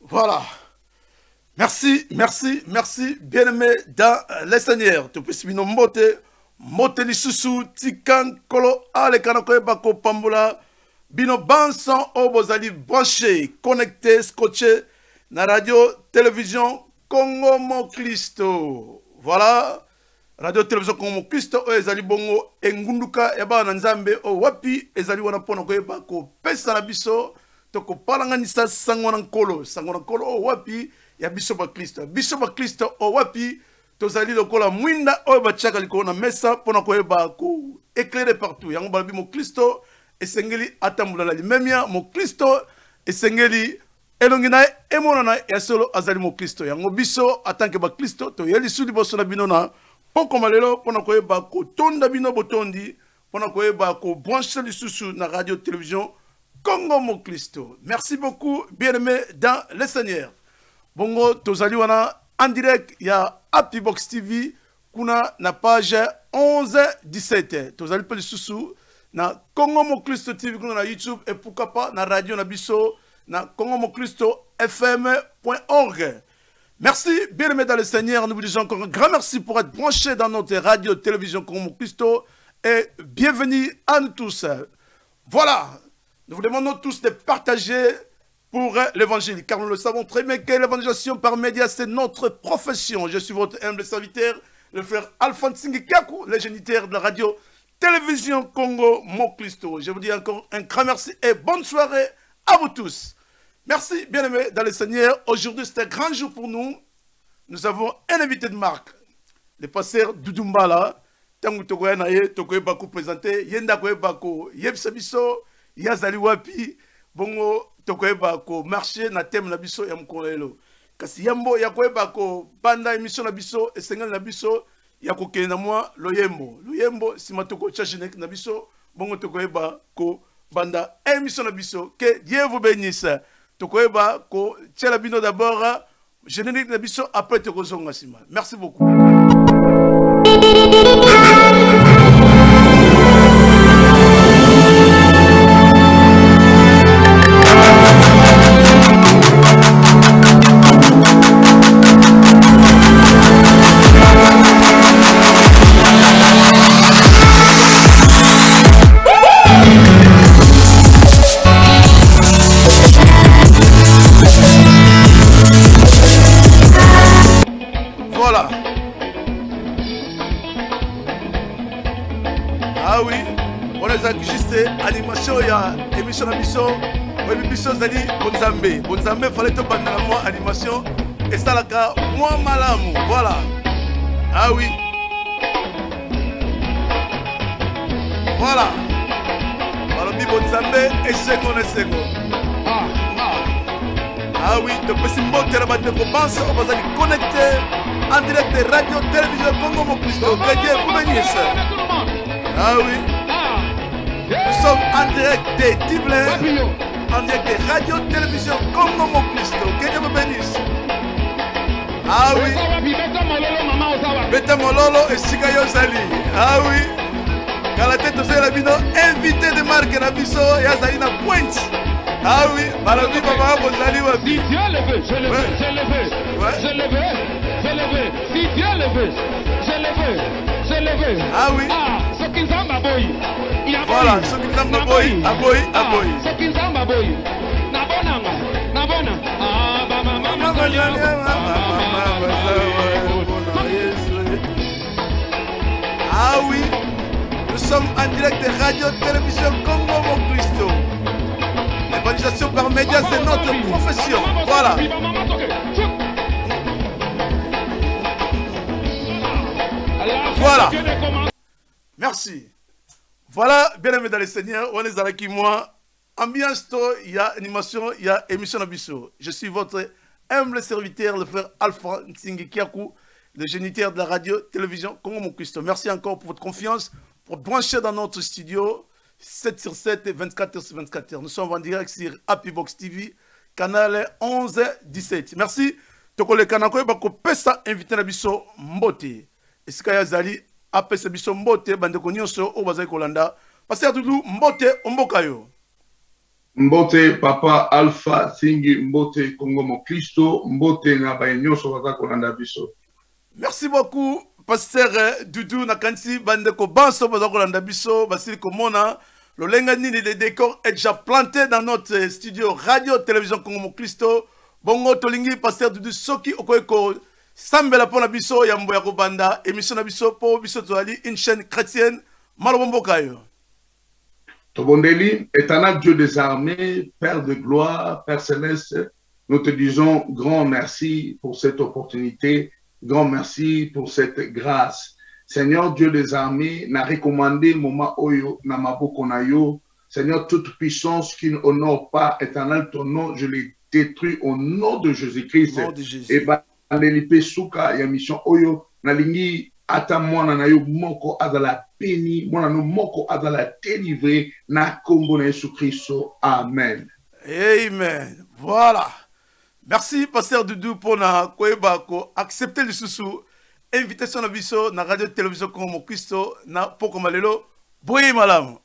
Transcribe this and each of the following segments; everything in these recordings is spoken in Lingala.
Voilà. Merci, merci, merci, bien-aimé dans les Seigneurs. Tu peux suivre mote lisusu, tikan, kolo, ale kanakoye bako pambula, bino bansan obozali branché, connecté, scotché, na radio, télévision, Congo Mon Christo. Voilà. Radio, télévision, Congo Mon Christo, ezali bongo, engunduka, eba na nzambe, o wapi, ezali wana pona koye bako, pesa na biso, toko palanganisa sangwana nkolo, o wapi, ya biso ba Kristo o wapi tozali lokola mwinda oyo batiaka likolo na mesa pona koyeba ko éclairer partout yango balobi mo Kristo esengeli atambula na limemia mo Kristo esengeli elongi na emonana ya solo azali mo Kristo yango biso atanke ba Kristo to yeli sudi boso na bino na poko malelo pona koyeba ko tonda bino botondi pona koyeba ko brancher lisusu na radio télévision Congo Mon Kristo. Merci beaucoup bien-aimé dans le Seigneur. Bongo tozali wana en direct ya Happy Box TV kuna na page 11-17 tozali pe lisusu na Congo Mon Kristo TV kuna na YouTube et pourquoi pas na radio na biso na Congo Mon Kristo fm.org. Merci bien-aimés dans le Seigneur, nous vous disons encore un grand merci pour être branchés dans notre radio télévision Congo Mon Kristo et bienvenue à nous tous. Voilà, nous vous demandons tous de partager pour l'évangile, car nous le savons très bien que l'évangélisation par médias, c'est notre profession. Je suis votre humble serviteur, le frère Alphonse Kaku, le géniteur de la radio télévision Congo Mon Kristo. Je vous dis encore un grand merci et bonne soirée à vous tous. Merci, bien-aimés dans le Seigneur. Aujourd'hui, c'est un grand jour pour nous. Nous avons un invité de marque, le pasteur Doudoumbala. Tangu tokoya na ye, tokoye bako présenté, yenda koye bako yebsabiso, yazali wapi, bongo tokoyeba ko marché na thème na biso ya mkolelo kasi yambo ya koyeba ko banda émission na biso esengel na biso ya kokende na mwa loyembo sima toko chagenek na biso bongo tokoyeba ko banda émission na biso que Dieu vous bénisse tokoyeba ko tchela bino d'abord générique na biso après tokozonga sima. Merci beaucoup. Animation ya émission na biso webi biso zali bonzambe fallait to banda moi animation et ça la ka moi malamu voilà. Ah oui, voilà, balobi bonzambe et sengo ah oui, depuis ce moment tu as de commence on va aller connecter en direct de radio télévision Congo Mon Kristo. Que Dieu vous bénisse. Ah oui, nous sommes en direct des Tiblés, en direct des radio télévision Congo Mon Kristo. Que Dieu vous bénisse. Ah oui, Beta Mololo et Sikayo Zali. Ah oui, quand la tête de la bino invité de marque na biso Yazali na pointe. Ah oui, Balobi Baba Bozali Wabi. Si Dieu le veut, je le veux, je le veux, je le veux, je le veux. Si Dieu le veut, je le veux, je le veux. Ah oui. Ce qui s'en aboy. Voilà, ce qui s'en aboy, aboy. Ce qui s'en aboy. Nabonanga, nabona. Ah, mama, ah oui, nous sommes en direct de radio télévision Congo Mon Kristo. L'évangélisation par médias, c'est notre profession. Voilà. Voilà. Merci. Voilà, bien aimé dans le Seigneur, on est avec moi. Ambiance, il y a animation, il y a émission Nabiso. Je suis votre humble serviteur, le frère Alpha Nsingikiaku, le géniteur de la radio, télévision Congo Mon Kristo. Merci encore pour votre confiance, pour brancher dans notre studio 7 sur 7 et 24 heures sur 24 heures. Nous sommes en direct sur Happy Box TV, canal 11-17. Merci. Tokole Kanako bako pesa invité Nabiso Mbote. Esikaya Zali apesa biso Mbote bandeko nyonso o bazali kolanda. Pasteur Doudou Mbote ombokayo. Mbote papa Alpha Singi Mbote Congo Mokristo Mbote na bayenyoso waza kolanda biso. Merci beaucoup pasteur Doudou Nakansi bandeko banso baza kolanda biso basili komona lolenga nini le décor est déjà planté dans notre studio radio télévision Congo Mokristo bongo tolingi pasteur Doudou soki okoyeko sambela pona biso ya mbo ya kobanda émission na biso po biso toali une chaîne chrétienne malobomboka yo. Tobondeli, éternel Dieu des armées, Père de gloire, Père céleste, nous te disons grand merci pour cette opportunité, grand merci pour cette grâce. Seigneur Dieu des armées, n'a recommandé moment oyo, na maboko na yo. Seigneur, toute puissance qui n'honore pas, éternel ton nom, je l'ai détruit au nom de Jésus-Christ. Et bah, nelipe suka ya mission oyo, na lingi ata mwana na yo moko azala peni, mwana no moko azala délivré na kombo na Yesu Kristo. Amen. Amen. Voilà. Merci pasteur Doudou pour na koeba ko accepter le sous invitation na biso na radio télévision Congo Mokristo na poko malelo boye malamu.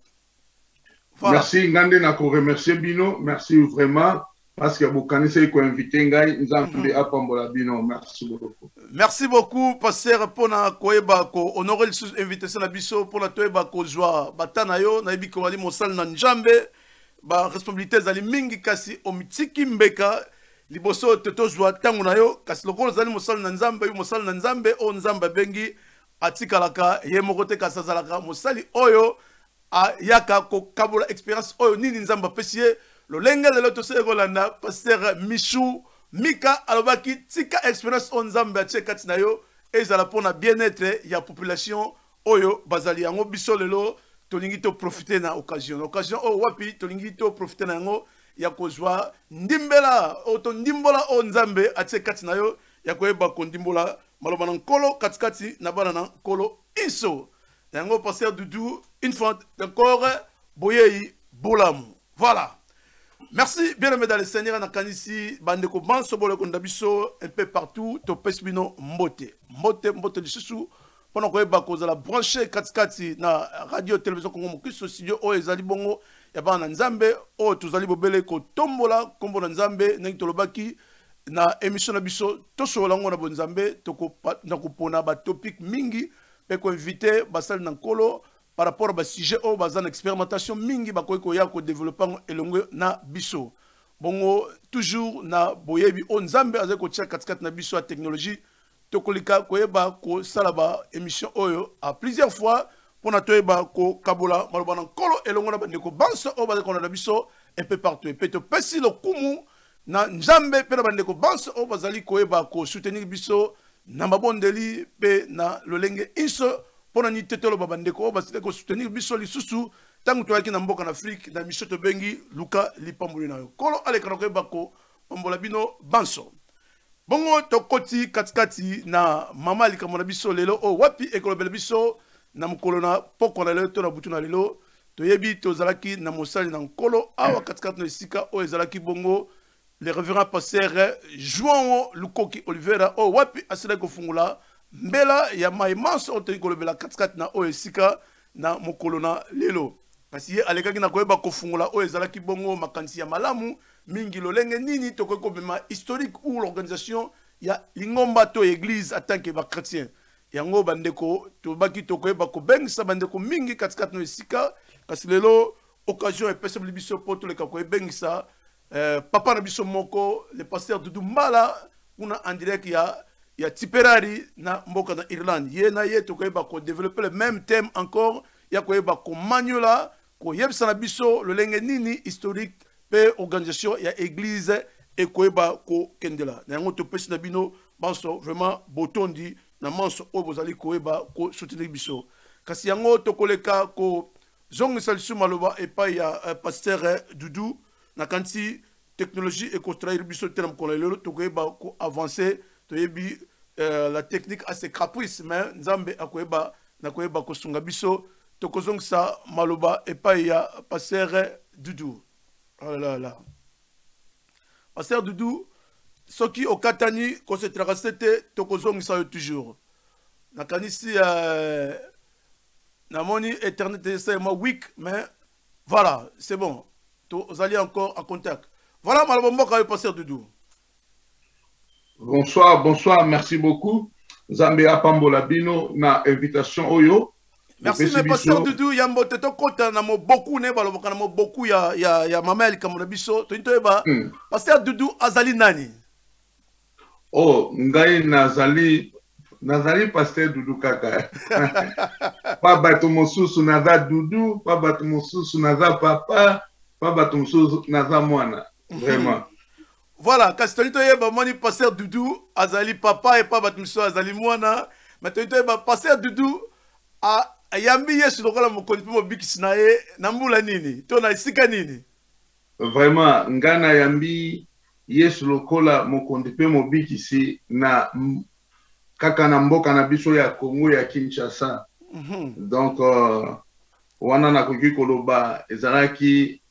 Voilà. Merci ngande na ko remercier bino, merci vraiment. Parce que vous connaissez qu'on invite Ngai, nous avons apambola bino. Merci beaucoup. Merci beaucoup, pasteur, pour na koeba ko honorer l'invitation na biso pour na toeba ko joie batana yo na ibi ko wali mosal na njambe ba responsabilité zali mingi kasi omitiki mbeka liboso toto joie tangu na yo kasi lokolo zali mosal na nzambe yo mosal na nzambe o nzamba bengi atikalaka ye mokote kasa zalaka mosali oyo ayaka ko kabola expérience oyo nini nzamba pesier le lenga de l'autre sekolanda pasteur Michou Mika alobaki tika expérience on nzambe atie kati na yo ezala pona bien-être ya population oyo bazali yango biso lelo tolingi to profiter na occasion o wapi tolingi to profiter na yango ya kozwa ndimbela oto ndimbola o nzambe atie kati na yo ya koyeba ko ndimbola maloba na nkolo katikati na bana na nkolo inso yango pasteur Doudou une fois encore boyei bolamu. Voilà. Merci, bien aimé dans le Seigneur, Nakanisi, Bandeko Banso, Bolekondabisho, un peu partout, Topesbino, Mbote. Mbote du Sissou, pendant que vous avez branché Katskati na radio, télévision, Congo Mokristo, studio, O Ezali Bongo, Yaba Nzambe, O Tuzali Bobele, Ko Tombola, Kombo Nzambe, Nengi Tolobaki, na émission Nabiso, Toso Lango na Bonzambe, Toko Nakupona, ba topic mingi, Peko invité, Basal Nankolo, par rapport à sujet au bazan expérimentation mingi bakoyko ya ko développement elongo na biso bongo toujours na boyebi on nzambe azeko tia katikati na biso ya technologie tokolika koyeba ko salaba émission oyo à plusieurs fois pour na toyeba ko kabola maloba na nkolo elongo na bandeko banso o bazeko na biso un peu partout et peut pesi le kumu na nzambe pe na bandeko banso o bazali koyeba ko soutenir biso na mabondeli pe na lolenge inso pona ni tetelo babandeko basile ko soutenir biso lisusu tangu toyaki na mboka na Afrique na mission to bengi luka lipambuli na yo kolo alekana ko bako pambola bino banso bongo tokoti katikati na mama likamona biso lelo o wapi ekolobela biso na mukolo na poko na lelo to na butu na lelo toyebi tozalaki na mosali na nkolo awa katikati na esika o ezalaki bongo le révérend pasteur João Lukoki Oliveira o wapi asile ko fungula mbela ya maimanso otoyi kolobela katikati na oyo esika na mokolo na lelo kasi ye alekaki na koyeba kofungula oyo ezalaki bongo makanisi ya malamu mingi lolenge nini tokoki kobema historique ou l'organisation ya lingomba to église en tant que bachrétien yango bandeko tobaki tokoyeba kobengisa bandeko mingi katikati na esika kasi lelo occasion epesebeli biso po toleka koyebengisa papa na biso moko le pasteur Doudou Mbala kuna en direct ya Tiperari na mboka na Irlande ye na ye tokoyeba ko développer le même thème encore ya koyeba ko manyola ko yebisa na biso lolenge nini historique pe organisation ya église e koyeba ko kendela na yango topesi na bino banso vraiment botondi na manso o bozali koyeba ko soutenir biso kasi yango tokoleka ko zongisa lisu maloba epai ya pasteur Doudou na kanti technologie et construire biso telam ko lelo tokoyeba ko avancer toyebi la technique assez caprice mais nzambe akoyeba na koyeba ko sunga biso tokozongisa maloba epai ya pasteur Doudou. Oh là là. Pasteur Doudou soki okatani ko se tracasete tokozongisa yo toujours. Na kanisi na moni éternité c'est moi week mais voilà, c'est bon. vous allez encore en contact. Voilà, Malabomboka et Pasteur Doudou. Bonsoir, bonsoir, merci beaucoup. Zambia Pambola Bino, na invitation Oyo. Merci, mais Pasteur Doudou, il y a beaucoup, beaucoup, il y a Mamel Kamonabiso, Pasteur Doudou, Azali Nani. Oh, Ngai Nazali Pasteur Doudou Kaka. Pas Batomosusu Naza Doudou, pas Batomosusu Naza Papa, pas Batomosusu Naza Moana. Vraiment. Voilà, Castonito Yeba, Moni Pasteur Doudou, Azali Papa et pas Batomosusu Azali Moana. Maintenant, Pasteur Doudou, a Yambi Yesu Lokola Mokondipi Mobikisnae, Nambula Nini, Tona Isika Nini. Vraiment, Ngana Yambi Yesu Lokola Mokondipi Mobikisi na kaka na mboka na biso ya Congo ya Kinshasa. Donc wana na koki koloba ezalaki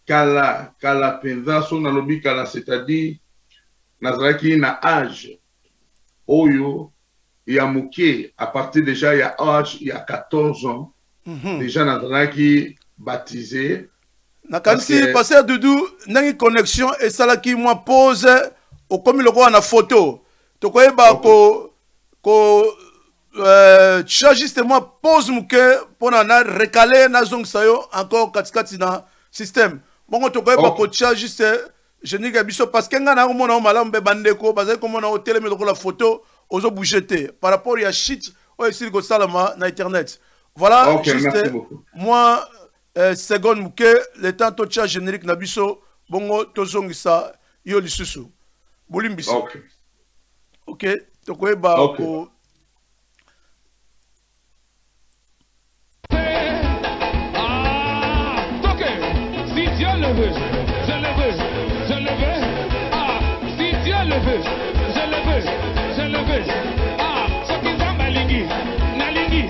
kala penza so na lobi kala, c'est-à-dire nazalaki na âge oyo ya muke à partir déjà ya âge il y a 14 ans déjà nazalaki baptisé. Nakanisi Pasteur Doudou nangi connexion et salaki moi pose au comme le na photo. Tokoyeba ko justement pose muke pour na recaler na zong sayo encore katikati na système. Bongo tokoyeba ko juste génique biso parce que nga na mona malambe bandeko bazali ko mona hotel me la photo ozo bougeter par rapport ya shit o esili ko salama na internet. Voilà, okay, juste moi seconde muke le temps to cha générique na biso bongo tozongisa yo lisusu. Bolimbiso. OK. Ok, tokoyeba ko si Dieu le veut, je le veux, je le veux. Ah, si Dieu le veut, je le veux, je le veux. Ah, soki zamba lingi, nalingi.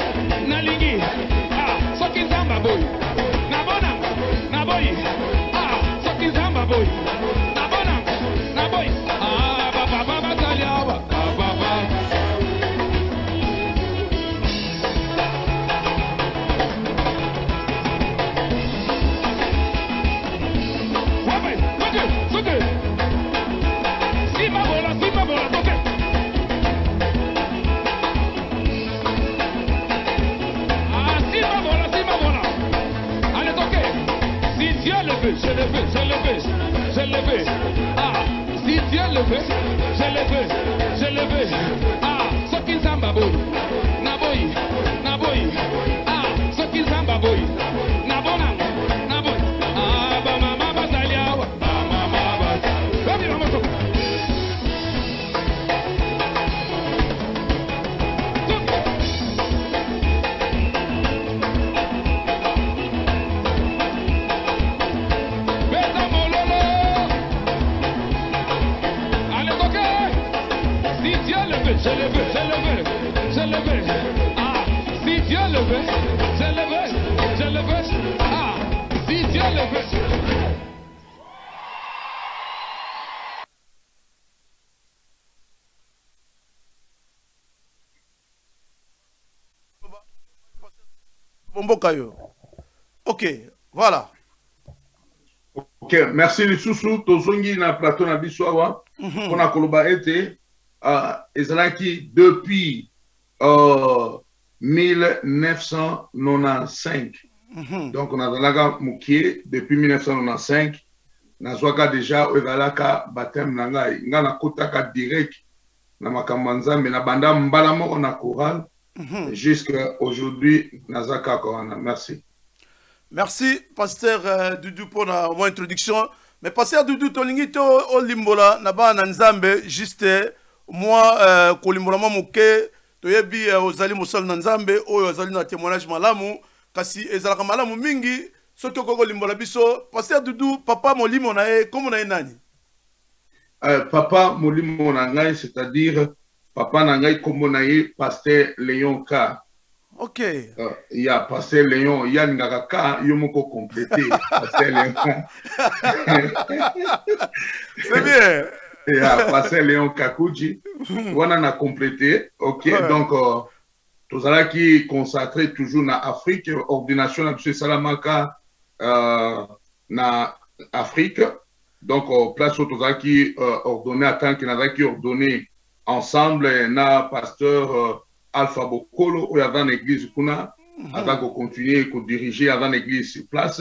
Ah, soki zamba boy, nabona, naboy. Ah, soki zamba boy, nabona, naboy. Ah, baba taliawa, baba. Je le veux, je le veux, je le veux. Ah, si Dieu le veut, je le veux, je le veux. Ah, soki zamba boy, naboy, naboy. Ah, soki zamba boy, nabona, naboy. Ah, ba mama bazaliawa, ba mama baz. Baby mama so. Je le veux, je le veux, je le veux. Ah, si Dieu le veut, je le veux, je le veux. Ah, si Dieu le veut. Bombokayo. Ok, voilà. Ok, merci les sous-sous. Tozongi na plateau na biswawa. On a koloba été. Ezalaki depuis 1995. Donc on a Zalaga Moukié depuis 1995. Nazwaka déjà Ezalaka baptême nangai. Ngana kotaka direct na makambanza mais na banda mbala moko na choral jusqu'à aujourd'hui Nazaka Korana. Merci. Merci Pasteur Doudou pour mon introduction. Mais Pasteur Doudou tolingi to olimbola na ba na Nzambe juste moi kolimbola moke toyebi ozali mosala na Nzambe oyo ozali na témoignage malamu kasi ezalaka malamu mingi soto koko limbola biso. Pasteur Doudou papa molimo na e komo na e nani? Papa molimo na ngai, c'est-à-dire papa na ngai komo na e Pasteur Léon K. Ok. Il y a Pasteur Léon, il y a Ngaka yo moko complété Pasteur Léon. C'est bien. Et à Pasteur Léon Kakuji, on en a complété. Ok, ouais. Donc, tout ça qui consacré toujours dans l'Afrique, ordination de M. Salamaka, na Afrique. Donc, place au qui ordonné, à tant qu'il y en a qui ordonné ensemble, na pasteur Alpha Bokolo, où il y avait une église kuna, avant qu'on continue, qu'on dirigeait avant l'église sur place.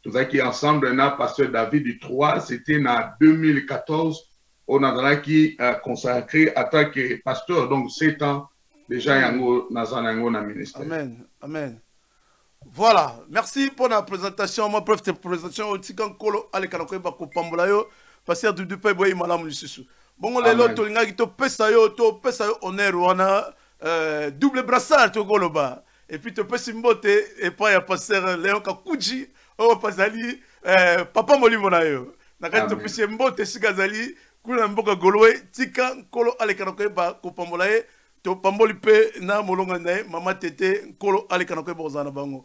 Tout ça qui ensemble, na pasteur David du 3, c'était en 2014, on a qui consacré en tant que pasteur, donc 7 ans déjà yango na ministère. Amen, amen. Voilà, merci pour la présentation. Moi, preuve de présentation au Tikan Kolo, allez, Kanakoye Bako Pambolayo, passer du Dupe Boy Malam Lissusu. Bon, les lots, tu l'as dit, tu pesayo, honneur, on a double brassard, tu goloba. Et puis, tu peux s'imboter, et puis, il y a passer Léon Kakouji, oh, pasali, papa Molimonayo. Nakati, tu peux s'imboter, si Gazali, Kuna Mboka Goloé, Tikan Kolo, allez, Kanakoye Bako Pambolaye. To pamboli pe na molonga nae mama tete kolo ale kanako bozana bango.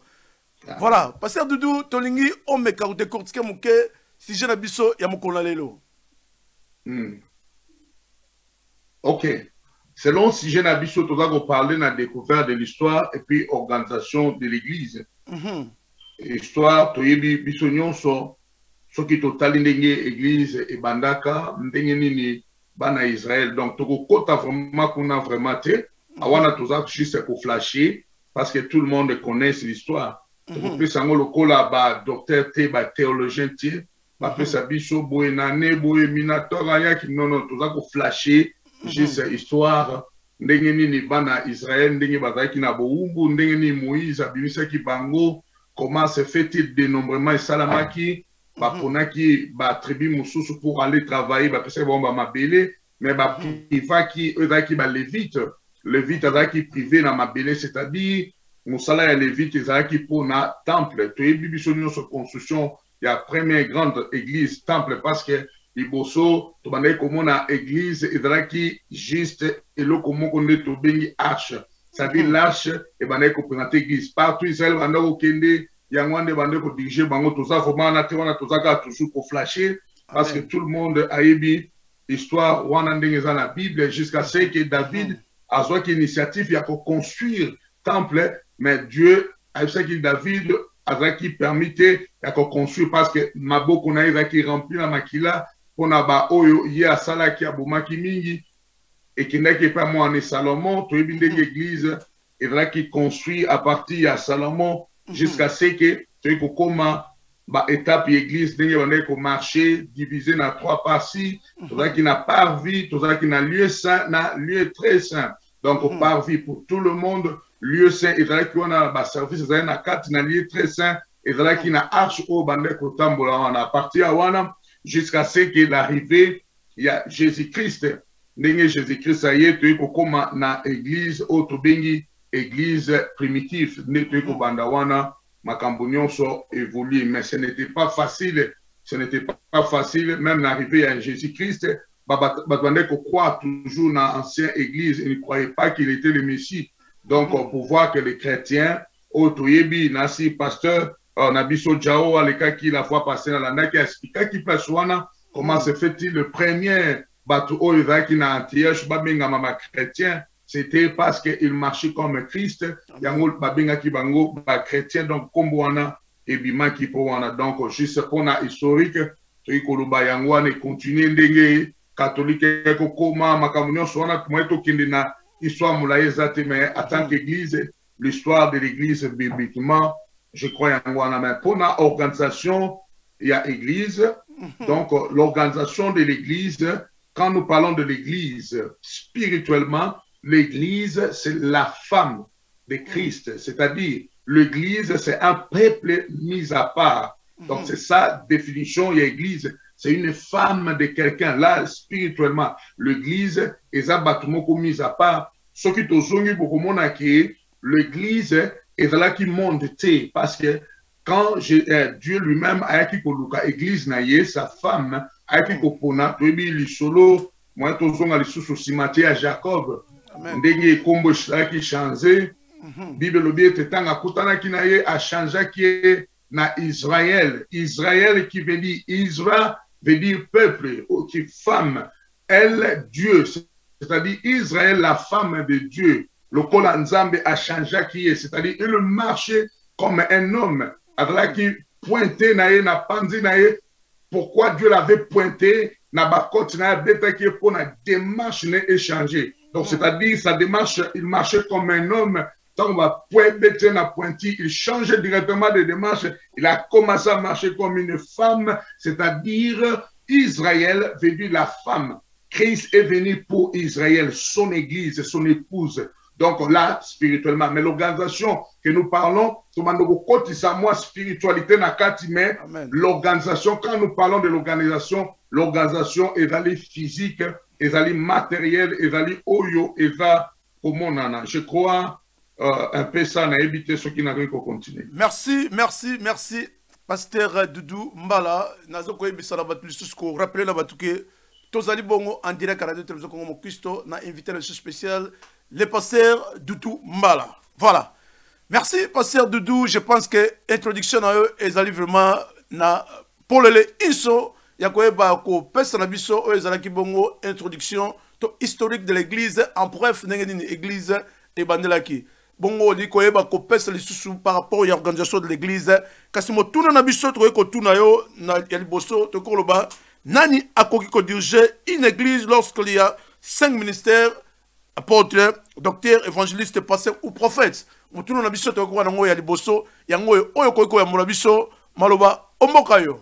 Voilà, passer Doudou tolingi on me ka décortiquer muke si je na biso ya mokona lelo. OK. Selon si je na biso to va parler na découverte de l'histoire et puis organisation de l'église. Histoire to yebi biso nyonso soki to tali ndenge église e bandaka ndenge nini bana Israël. Donc, toko kota vraiment qu'on a vraiment été. Awana toza juste pour flasher parce que tout le monde connaît l'histoire. Toko pe sango lokola ba docteur te ba théologien te ba pe sabiso boye nane boye minatora ya ki non toza ko flasher juste histoire ndenge nini bana Israël ndenge bazaki na boumbu ndenge ni Moïse abimisa ki bango comment se fait-il dénombrement et salamaki baponaki ba tribu mususu pour aller travailler ba pesa bomba mabele mais ba priva qui ezaki ba lévite ezaki privé na mabele c'est-à-dire musala ya lévite ezaki pour na temple to yebi biso nyonso construction ya première grande église temple parce que liboso to bandai komona église ezaki juste eloko moko nde to bengi arche c'est-à-dire l'arche et bandai ko présenter église partout Israël bandai ko kende Yangwande bande ko diriger bango tout ça vraiment na twana tout ça toujours ko flasher parce que tout le monde a ébi histoire wana ndenge za la Bible jusqu'à ce que David a soit initiative ya ko construire temple mais Dieu a fait que David a qui permettait ya ko construire parce que maboko na ira qui rempli la makila pona ba oyo ya sala ki abomaki mingi et qui n'est que pas moi en Salomon to ébi ndenge église et là qui construit à partir ya Salomon jusqu'à ce que tu aies comment étape l'église n'est qu'au marché divisé dans 3 parties, tout ça qui n'a pas vie, tout ça qui n'a lieu saint, n'a lieu très saint. Donc par vie pour tout le monde, lieu saint et là qui on a service ça n'a 4 n'a lieu très saint et là qui n'a arche au bandé ko tambola on a parti à wana jusqu'à ce que l'arrivée il y a Jésus-Christ. N'est Jésus-Christ ça y est tu comment na église autre bengi église primitive n'était qu'au bandawana makambo nyonso évolué mais ce n'était pas facile même l'arrivée à Jésus-Christ batandé ko croire toujours dans l'ancienne église ils ne croyaient pas qu'il était le Messie donc pour voir que les chrétiens otoyebi nasi pasteur nabiso jao aleka qui la fois passée dans la naki expliquer qui place wana comment se fait-il le premier bateau oyo qui na Antioche babenga mama chrétien. C'était parce qu'il marchait comme Christ. Yango babenga ki bango ba chrétien donc comme wana et bima ki po wana donc juste pour na historique to ikoloba yango wana continuer ndenge catholique ko koma makamunyo sona tumeto kindi na histoire mulaye zate mais en tant qu'église l'histoire de l'église bibliquement je crois yango wana mais pour na organisation il y a église donc l'organisation de l'église quand nous parlons de l'église spirituellement l'église, c'est la femme de Christ, c'est-à-dire l'église, c'est un peuple mis à part. Donc, c'est ça, définition, il y a l'église, c'est une femme de quelqu'un. Là, spirituellement, l'église, est un bâtiment mis à part. Ce qui est beaucoup de l'église est là qui monte, parce que quand Dieu lui-même a écrit que l'église, sa femme, a écrit que l'église, solo, moi, tout le monde a sous à Jacob. Ndenge kombo qui changé Bible lobi tetanga kutana kinaye a changé qui na Israël qui veut dire Israël veut dire peuple qui femme elle Dieu c'est-à-dire Israël la femme de Dieu le kola nzambe a changé qui est c'est-à-dire il marchait comme un homme avec qui pointé nae na panzi nae pourquoi Dieu l'avait pointé na bakoti na beta qui pour na démarche ne échanger. Donc c'est-à-dire sa démarche, il marchait comme un homme. Tant on va pointer na pointi, il changeait directement de démarche. Il a commencé à marcher comme une femme, c'est-à-dire Israël veut dire la femme. Christ est venu pour Israël, son église, son épouse. Donc là, spirituellement. Mais l'organisation que nous parlons, spiritualité mais l'organisation, quand nous parlons de l'organisation est physique, est matérielle, est oyo, est comment on je crois un peu ça, on a évité ce qui n'avait qu'à continuer. Merci, merci, merci. Pasteur Doudou Mbala, Nazoko Ebisala Batusko, rappelez la Batouke, Tozali Bongo en direct à la télévision Congo Christo, n'a invité le spécial, le pasteur Doudou Mbala. Voilà. Merci, pasteur Doudou. Je pense que l'introduction à eux est vraiment pour le ISO, il y a quoi ko pesa na biso o ezalaki bongo introduction historique de l'église en bref n'engeni église et bandelaki. Bongo li ko yeba ko pesa lisusu par rapport à l'organisation de l'église kasi mo tuna na biso to ko tuna yo na ya liboso to ko loba nani akoki ko diriger une église lorsqu'il y a 5 ministères apôtres, docteurs, évangélistes, pasteurs ou prophètes. Mo tuna na biso to ko na ngo ya liboso yango oyo ko ya mo biso maloba omboka yo.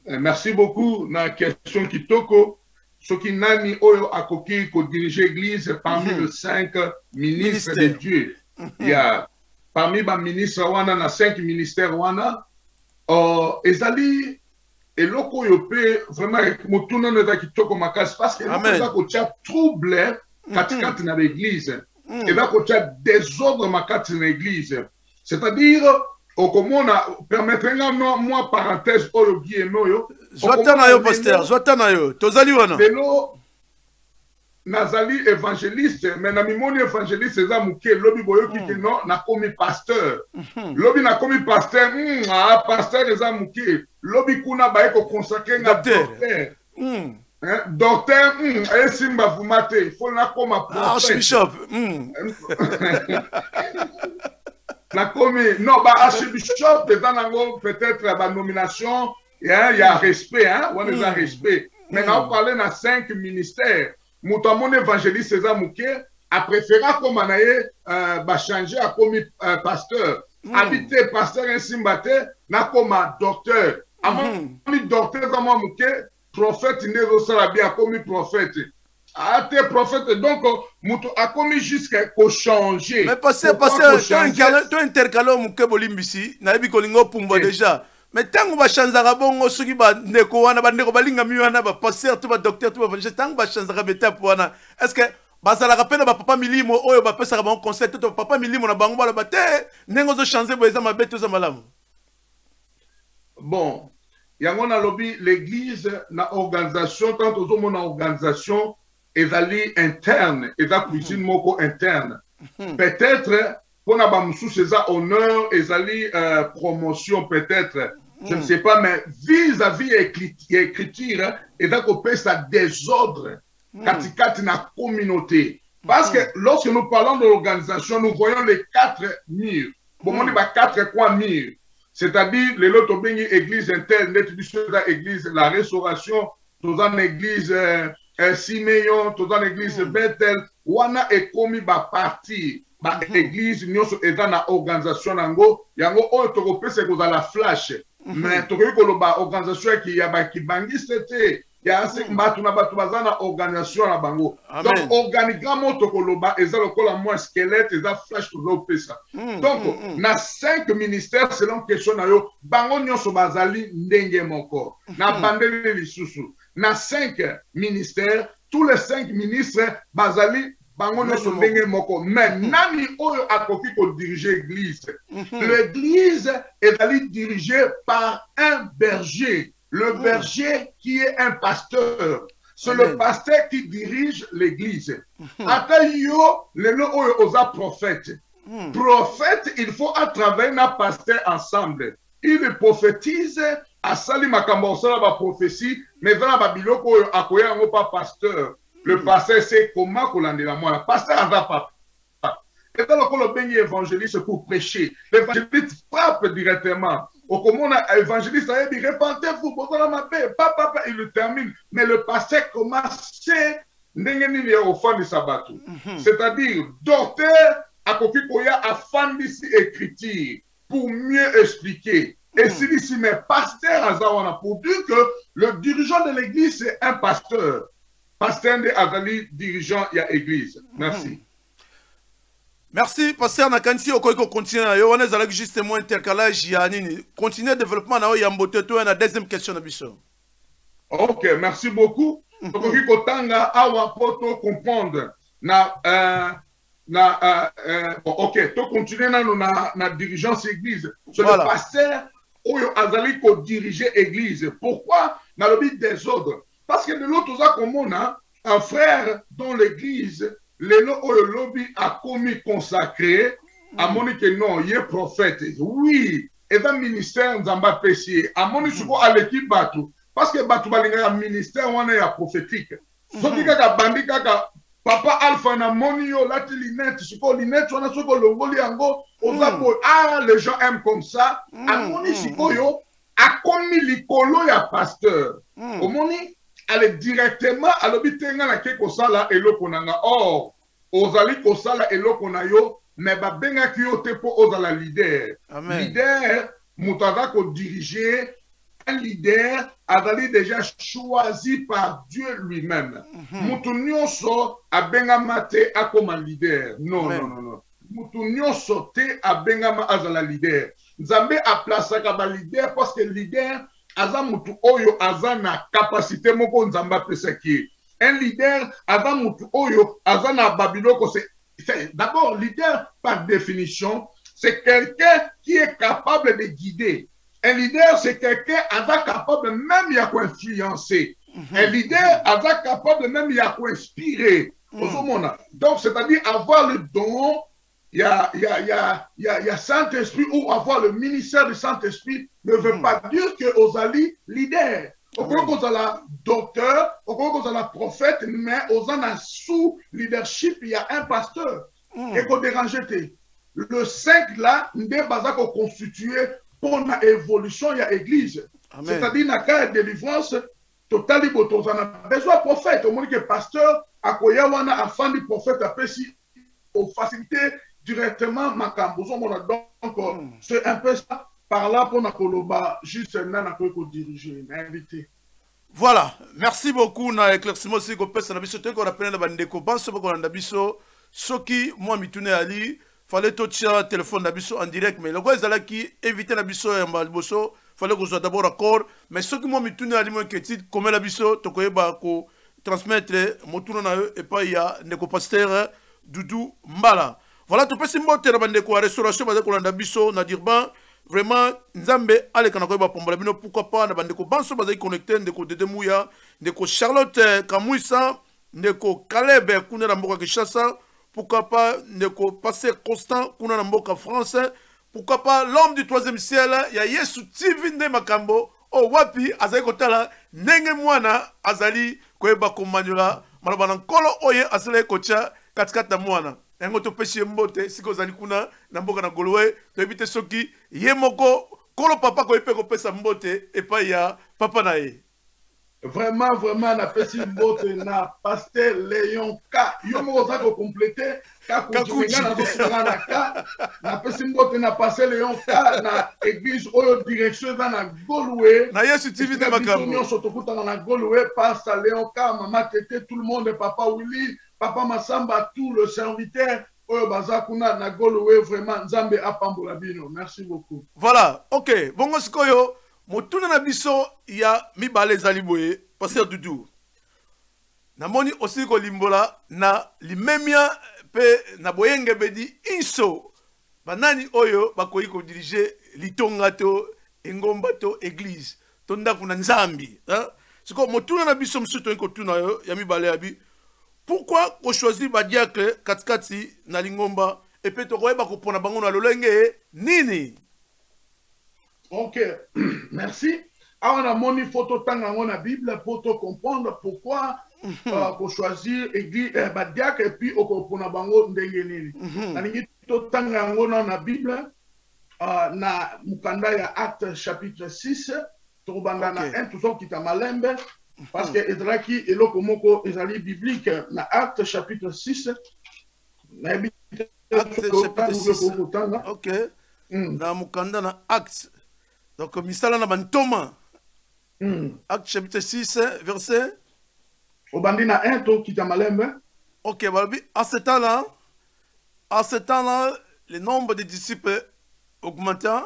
Merci beaucoup na question kitoko. Ce qui nani oyo akoki ko diriger l'église parmi les 5 ministres de Dieu. Il y a parmi les ministres wana na 5 ministères wana ezali eloko yo pe vraiment mutuna neza kitoko makasi parce que ça ko tia trouble katikati na l'église. Et là ko tia désordre makati na l'église. C'est-à-dire okomona permettre moi parenthèse oyo bieno yo Zotana yo pasteur, zotana yo. Tozali wana. Lelo nazali évangéliste, mais na mimoni évangéliste eza muke lobi boyo ki non na komi pasteur. Lobi na komi pasteur, pasteur eza muke. Lobi kuna ba eko consacrer na docteur. Docteur, esimba vumate, faut na koma prophète. Archbishop. Na komi non ba archbishop peut-être la nomination. Il y a respect, on a respect. Maintenant, on parlait dans 5 ministères. Mon évangéliste César Mouké a préféré comme on changer à comme pasteur. Habiter pasteur ainsi batté, n'a comme docteur. Avant docteur comme Mouké, prophète il n'est bien comme prophète. Ah, t'es prophète, donc, a commis jusqu'à changer. Mais pasteur, tu intercalé Mouké Bolimbisi, n'a pas kolingo pumba déjà. Mais tant que va changer à bon, ceux qui va nécoana, va nécobalinga miana, va passer tout va docteur, tout va tant que va changer à bêta. Est-ce que basala rappelle papa milimo, oh, va passer à bon conseil, tout papa milimo na bango la bate, n'engo zo changer pour les ma bête aux amalam. Bon, yangona lobby l'église na organisation, tant aux hommes na organisation, ezali interne, ezali cuisine moko interne. Peut-être pour na bamusu c'est ça honneur, ezali promotion peut-être. Je ne sais pas, mais vis-à-vis écriture, et donc on peut ça désordre katikati na communauté. Parce que lorsque nous parlons de l'organisation, nous voyons les 4 murs. Bon, on dit 4 coins murs. C'est-à-dire, les lots bengi église interne, l'église la restauration, dans une église Siméon, dans une église Bethel, wana est commis ba parti. Ba église, nous sommes dans la organisation nango, yango on te repère c'est que la flash. Mais tu vois que la organisation qui a ba qui bangi c'était il y a assez mbatu na batu bazana organisation na bango. Donc organigramme to koloba eza lokola moins squelette eza flash to repère ça. Donc na 5 ministères selon question na yo bango nyonso bazali ndenge moko. Na bandeli lisusu. Na 5 ministères tous les 5 ministres bazali bango nyonso ndenge moko. Mais nani oyo akoki ko diriger l'église. L'église est dirigée par un berger. Le berger qui est un pasteur. C'est le pasteur qui dirige l'église. Après yo, le nom osa prophète. Prophète, il faut à travers un pasteur ensemble. Il prophétise à Sali Makambo, ça la prophétie, mais dans la Babiloko akoya ngo pas pasteur. Le pasteur c'est comment kolande la moi. Pasteur a pas. Et dans le bengi évangéliste pour prêcher. L'évangéliste frappe directement. Au comment évangéliste, il dit repentez-vous, papa, il le termine. Mais le pasteur commence, c'est-à-dire, docteur, à Kokikoya a fan d'ici écriture pour mieux expliquer. Et si mais pasteur Azawana, pour dire que le dirigeant de l'église, c'est un pasteur. Pasteur de Azali, dirigeant, il y a église. Merci. Merci, pasteur Nakansi, Okoiko continue. On est avec justement intercalage, Yanini. Continuez le développement, il y a une deuxième question. Ok, merci beaucoup. Okoiko Tanga, awa poto comprendre. Ok, to continuer na dirigeance église. C'est le pasteur Oyo Azali ko diriger église. Pourquoi? Dans le but des ordres. Parce que de l'autre côté, on a un frère dans l'église. Le lobby a commis consacré à Monique non, il est prophète. Oui, et dans le ministère, nous avons apprécié. À Monique, à l'équipe Batou. Parce que Batou Balinga, le ministère, on est prophétique. Soki kaka bandi kaka papa Alpha na monio, la linette, suko linette, on a suko longoli ango, les gens aiment comme ça. À Monique, suko a commis l'icolo ya pasteur. Au Monique, aller directement à l'obitenga na ke kosala eloko nanga. Or, ozali kosala eloko na yo, mais ba benga ki yo te po ozala leader. Amen. Leader, mutaza ko diriger, un leader azali déjà choisi par Dieu lui-même. Mutu nyonso a benga mate akoma leader. Non, non, non, non. Mutu nyonso te a benga ma azala leader. Nzambe a placé ka leader parce que leader aza mutu oyo aza na capacité moko nzamba pesaki. Un leader aza mutu oyo aza na babiloko, c'est d'abord leader par définition, c'est quelqu'un qui est capable de guider. Un leader c'est quelqu'un aza capable même ya ko influencer. Un leader aza capable même ya ko inspirer. Donc c'est-à-dire avoir le don. Il y a Saint-Esprit ou avoir le ministère du Saint-Esprit ne veut pas dire que Ozali leader. Au cas où la docteur, au cas où la prophète, mais Ozana sous leadership, il y a un pasteur. Et qu'on dérange. Le 5 là, n'est pas constitué pour l'évolution, il y a église. C'est-à-dire, dans le cas de délivrance, totalement, on a besoin de prophète. Au moins que pasteur, à quoi il y a un enfant du prophète, après si, pour faciliter directement ma cambozo. Donc, c'est un peu ça. Par là, pour Nakoloba, juste un peu diriger, invité. Voilà, merci beaucoup. Na éclaircissement si vous pouvez savoir ce qu'on appelle la bande de copains, ce qu'on a biso, ce qui moi m'itourne ali, fallait toucher téléphone d'abiso en direct, mais le gars est là qui éviter l'abiso et malboso, fallait que je sois d'abord d'accord, mais ce qui moi m'itourne ali moi qui est comme l'abiso, to koyeba ko transmettre mon tour na eux et pas il y a des copasteurs Doudou Mbala. Voilà, tu peux se monter dans la restauration, dans biso, na dirban, vraiment, Nzambe, allez, quand on a pombalabino, pourquoi pas, na bandeko banso, bazai connecté, ndeko Dedemouya, ndeko Charlotte Kamouissa, ndeko Caleb, kuna na mboka Kishasa, pourquoi pas, ndeko Pasteur Constant, kuna na mboka France, pourquoi pas, l'homme du troisième ciel, ya Yesu Tivinde Makambo, oh wapi, azali kotala, nenge mwana, azali, koeba komanyula, malabana kolo oye, azali kocha, katikata mwana. Yango to peshi mbote siko zali kuna na mboka na Golowe to ebite soki ye moko kolo papa ko epe ko pesa mbote et pas ya papa na ye. Vraiment na peshi mbote na pasteur Léon K. Yo mo za ko compléter ka ko na ka na peshi mbote na pasteur Léon K na église oyo direction na Golowe. Na Yesu TV de Makambo. Nous sommes tout na Golowe pasteur Léon K, maman Tété, tout le monde, papa Willy, papa Massamba, tout le serviteur, Bazakuna, Nagolowe, vraiment, Nzambe Apambolabino. Merci beaucoup. Voilà, ok. Bongo Sikoyo, Motuna Nabiso, il y a Mibale Zaliboye, pasteur Doudou. Namoni aussi ko limbola, na limemia, pe na boyenge bedi, inso. Banani oyo, bakoyi ko dirige, litongato, engombato, église. Tonda kuna Nzambi. Siko, Motuna Nabiso, msuto yiko tuna yo, ya Mibale Abi. Pourquoi on choisit Badiakle Katkati na Lingomba et puis tu vois qu'on a bango na lolenge nini? Ok, merci. On a mon photo tanga on a Bible pour te comprendre pourquoi on choisit église Badiak et puis on a bango ndenge nini. Na ningi to tanga on a Bible na mukanda ya Acte chapitre 6 tokobanda na 1 tozokita malembe parce que ezalaki eloko moko ezali biblique na Acte chapitre 6 na Acte chapitre 6. Ok. Na mukanda na Acte. Donc misala na bantoma. Acte chapitre 6 verset obandi na 1 tokita malembe. Ok, à ce temps-là, le nombre de disciples augmenta.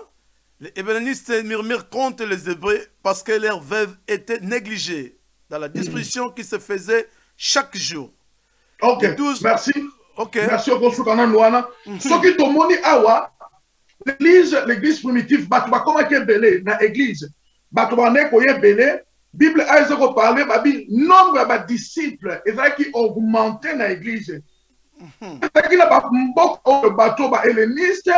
Les hellénistes murmurent contre les Hébreux parce que leurs veuves étaient négligées dans la distribution qui se faisait chaque jour. Ok, 12... merci. Ok. Merci au Kosoukana Nouana. Ce qui tomoni awa, l'église primitive, batuba koma ke belé na église, batuba ne koye belé, Bible a ezeko parler, babi nombre de disciples, ezaki augmenté na église. Ezaki na ba mboko bato ba helléniste,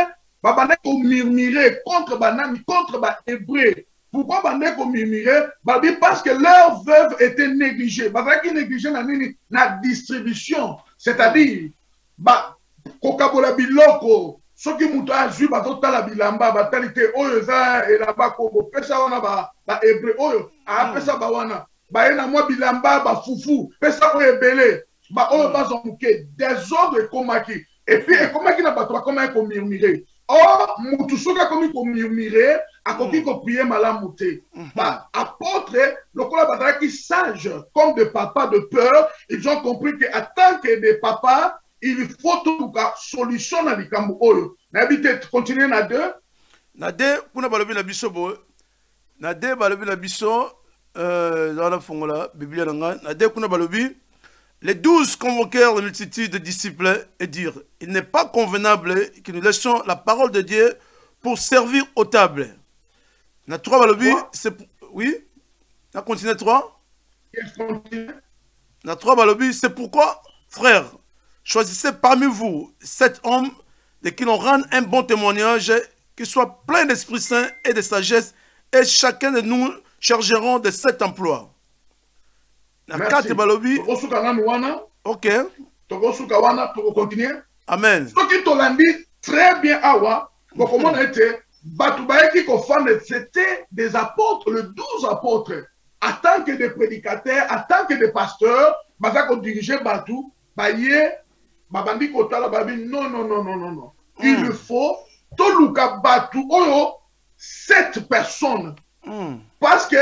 ba bane ko murmurer contre banani, contre ba hébreu. Pourquoi bane ko murmurer? Babi parce que leurs veuves étaient négligées. Bazaki négligé na nini na distribution, c'est-à-dire ba kokabola biloko soki muto azwi bazotala bilamba batali te oyo eza elamba kongo pesa wana ba hébreu oyo apesa ba wana baye na mwa bilamba bafufu pesa oyo ebele ba oyo bazwa moke désordre ekomaki et puis ekomaki na bato bakomaki komurmure or mutu soki akomi komurmure akoki koprie malamu te ba apôtre lokola bazalaki sage comme des papas de peur, ils ont compris que en tant que des papas il faut tout cas solution na likambo oyo na habite continuer na deux na deux kuna balobi na biso bo na deux balobi na biso dans la fongola biblia na deux kuna balobi les 12 convoquèrent la multitude de disciples et dirent il n'est pas convenable que nous laissions la parole de Dieu pour servir aux tables. Na 3 balobi c'est oui na continuer 3 na 3 balobi c'est pourquoi frères choisissez parmi vous 7 hommes de qui l'on rende un bon témoignage, qui soit plein d'Esprit Saint et de sagesse, et chacun de nous chargeront de cet emploi. Merci. Ok. Continuer. Amen. Ce qui te dit très bien, Awa, comment on était, c'était des apôtres, les 12 apôtres, en tant que des prédicateurs, en tant que des pasteurs, ils dirigeaient Batou, Babandi Kotala Babi, non. Il faut Toluka Batu Oyo 7 personnes. Parce que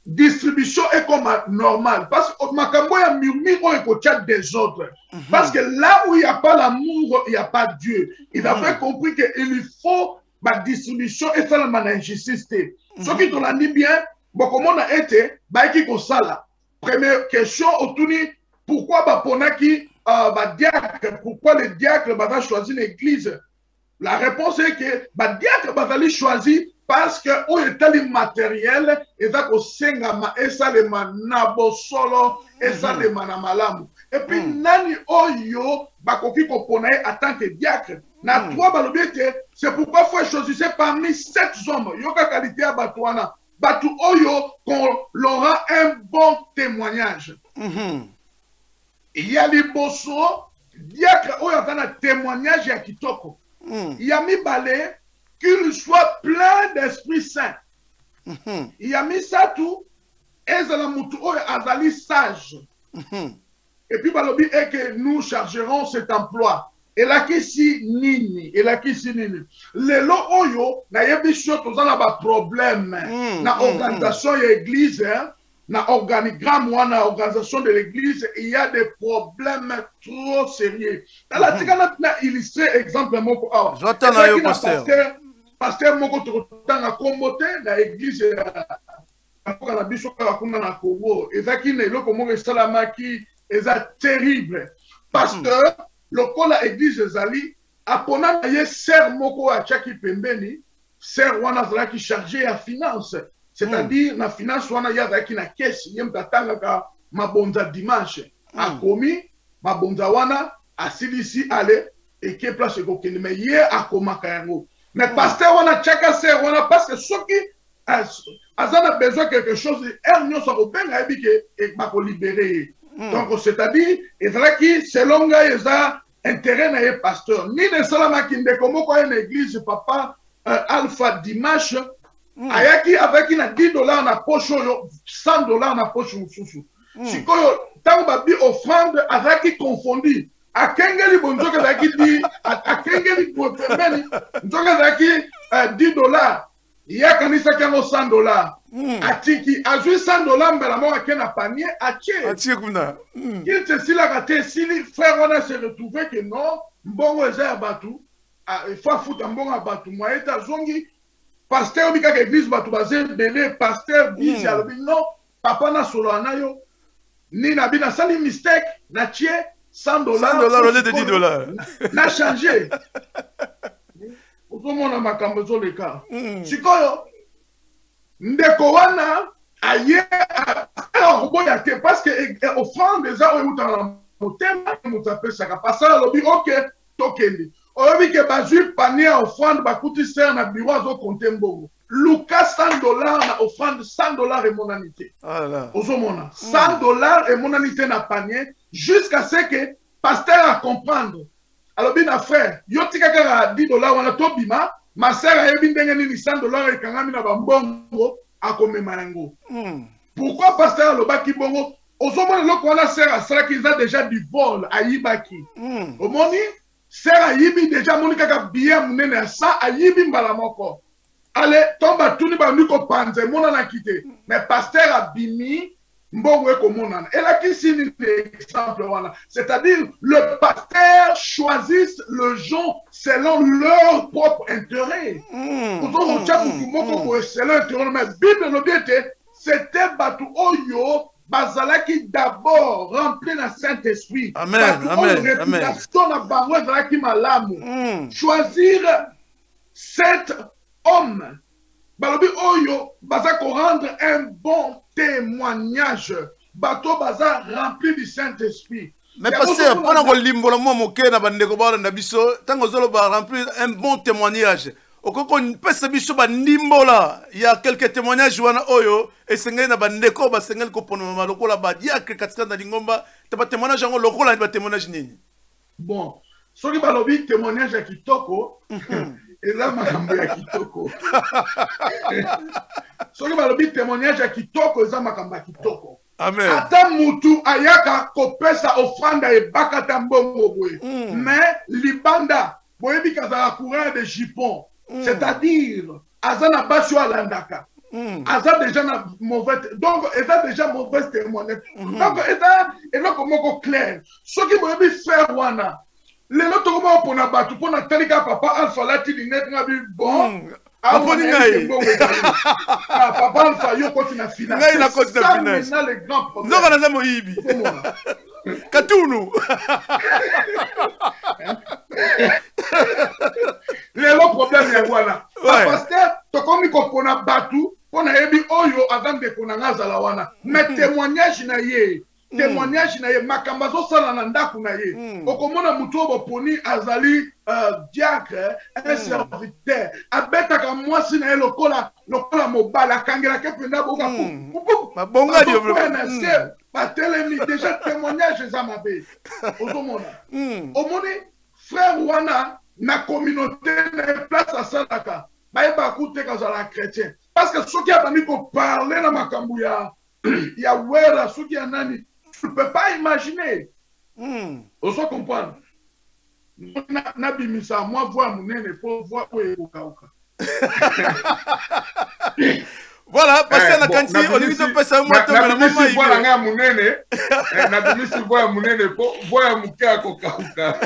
distribution est comme normal. Parce que Makambo ya murmure est des autres. Parce que là où il n'y a pas l'amour, il n'y a pas Dieu. Il avait compris qu'il faut la distribution et ça la injustice. Ce qui te l'a dit bien, comment on a été, première question, pourquoi Baponaki diacre, pourquoi les diacres ont choisi l'église? La réponse est que les diacres ont choisi parce que on est matériel et ça que sengama et ça le manabo solo et ça le manamalamu. Et puis nani oyo bakoki kopona en tant que diacre. Na trois balobete, c'est pourquoi faut choisir parmi 7 hommes. Yoka qualité à Batouana. Batou oyo qu'on aura un bon témoignage. Il y a les bosso, diacre oyo dans un témoignage ya kitoko. Il y a mis balé qu'il soit plein d'Esprit Saint. Il y a mis ça tout, et Zalamutu oyo azali sage. Et puis balobi est que nous chargerons cet emploi. Et là qui si nini, et là qui si nini. Les lo oyo na yebisho tozana ba problème na organisation de l'église, na organigramme ou na organisation de l'église, il y a des problèmes trop sérieux. Dans la tika na illustré exemple moko awa. J'entends na yo pasteur. Pasteur moko totanga kombote na église na biso kuna na Congo. Ezaki ne loko moko salamaki eza terrible. Pasteur lokola église ezali apona na ye ser moko a chaki pembeni ser wana zalaki chargé ya finance, c'est-à-dire na finance wana ya zalaki na caisse ye mtatanga ka mabonza dimanche akomi mabonza wana asilisi ale et que place ko kende mais ye akomaka yango mais pasteur wana chaka ser wana parce que soki azana besoin quelque chose ernyo sa obenga ebike et bako libérer. Donc, c'est-à-dire, il faudrait que selon les intérêts de pasteur, ni de salama qui ne comme quoi une église, papa, Alpha Dimanche, ayaki avec une $10 na poche, $100 na poche mususu. Sikoyo, tant babi offrande avec confondu. A kengeli bonjoke zaki di, a kengeli pemeni, bonjoke zaki $10. Yakanisa kango $100. Atiki, a joué $100 mbela mo akena panier, atie kuna. Il te sila kate, si les frères on a se retrouvé que non, mbongo eza batu, il faut foutre mbongo batu, moi eta zongi, pasteur bika ke église batu bazé belé, pasteur bisi alobi non, papa na solo anayo, ni na bina sali mistake, na tie $100 au lieu de $10. Na changé. Otomona makambo zo le cas. Sikoyo ndeko wana aye a te parce que offrande déjà au dans motema mutape saka pasala lobi OK tokendi. Obi ke bazui panier offrande bakuti ser na bureau zo compter mbongo. Lucas $100 na offrande $100 et monanité. Voilà. Ozomona $100 et monanité na panier jusqu'à ce que pasteur a comprendre. Alors bien frère, yo tika ka $10 wana to bima, ma sœur a yebi ndenge ni $100 et kangami na bambongo akomema yango. Pourquoi pasteur lobaki bongo? Ozomona loko wana sœur a sala qu'ils a déjà du vol a yibaki. Omoni sœur a yibi déjà monika ka billet munene sa a yibi mbala moko. Allez, tomba tuni ba niko panze mona na kite. Mais pasteur a bimi mbongo eko mona. Et là qui signe l'exemple wana, c'est-à-dire le pasteur choisissent le gens selon leur propre intérêt. Selon intérêt, mais Bible nous dit c'était batu oyo bazalaki d'abord rempli na Saint-Esprit. Amen, amen, amen. Choisir cet homme, balobi oyo bazako rendre un bon témoignage. Bato baza rempli du Saint-Esprit. Mais pasteur, pendant que limbola mo moké na bande ko ba na biso, tango zolo ba remplir un bon témoignage. Okoko pesa biso ba ndimbola, il y a quelques témoignages wana oyo et sengeli na bande ko ba sengeli ko pono ma lokola ba diakre katika na lingomba, ta ba témoignage ngo lokola ba témoignage nini. Bon, soki balobi témoignage ya kitoko, eza makambo ya kitoko. Soki balobi témoignage ya kitoko, eza makambo ya kitoko. Amen. Ata mutu ayaka kopesa offrande e bakata mbongo boye. Mais libanda boyebi kazala courant de jupon. C'est-à-dire azana basho alandaka. Aza déjà na mauvais, donc eza déjà mauvais témoignage. Donc eza komoko clair. Soki boyebi faire wana. Lelo tokoma pona batu pona talika papa Alpha lati dinette nga bi bon. Papa Alpha yo continue finale. Ngai na continue finale. Maintenant les grands problèmes. Nzoka na zamo yibi. Katunu. Lelo problème ya wana. Parce que tokomi ko pona batu pona yebi oyo avant de kona ngazala wana. Mais témoignage na ye. Témoignage na ye makamba zo sala na ndaku na ye. Okomona mutu obo poni azali diacre un serviteur. Abeta ka mwasi na ye lokola mobala kangela ke penda boka. Bonga développement. Batelemi déjà témoignage za mabe. Okomona. Omoni frère wana na communauté na place à salaka. Baeba kute kazala chrétien. Parce que ceux qui a bani ko parler na makambu ya wera ceux qui a nani. Tu ne peux pas imaginer. On se comprend. Na bimisa moi voir munene pour voir où est Okauka. Voilà, parce que na kanti on limite pesa moi to na mama ibi. Voilà nga munene. Na bimisi voir munene pour voir mukia Okauka.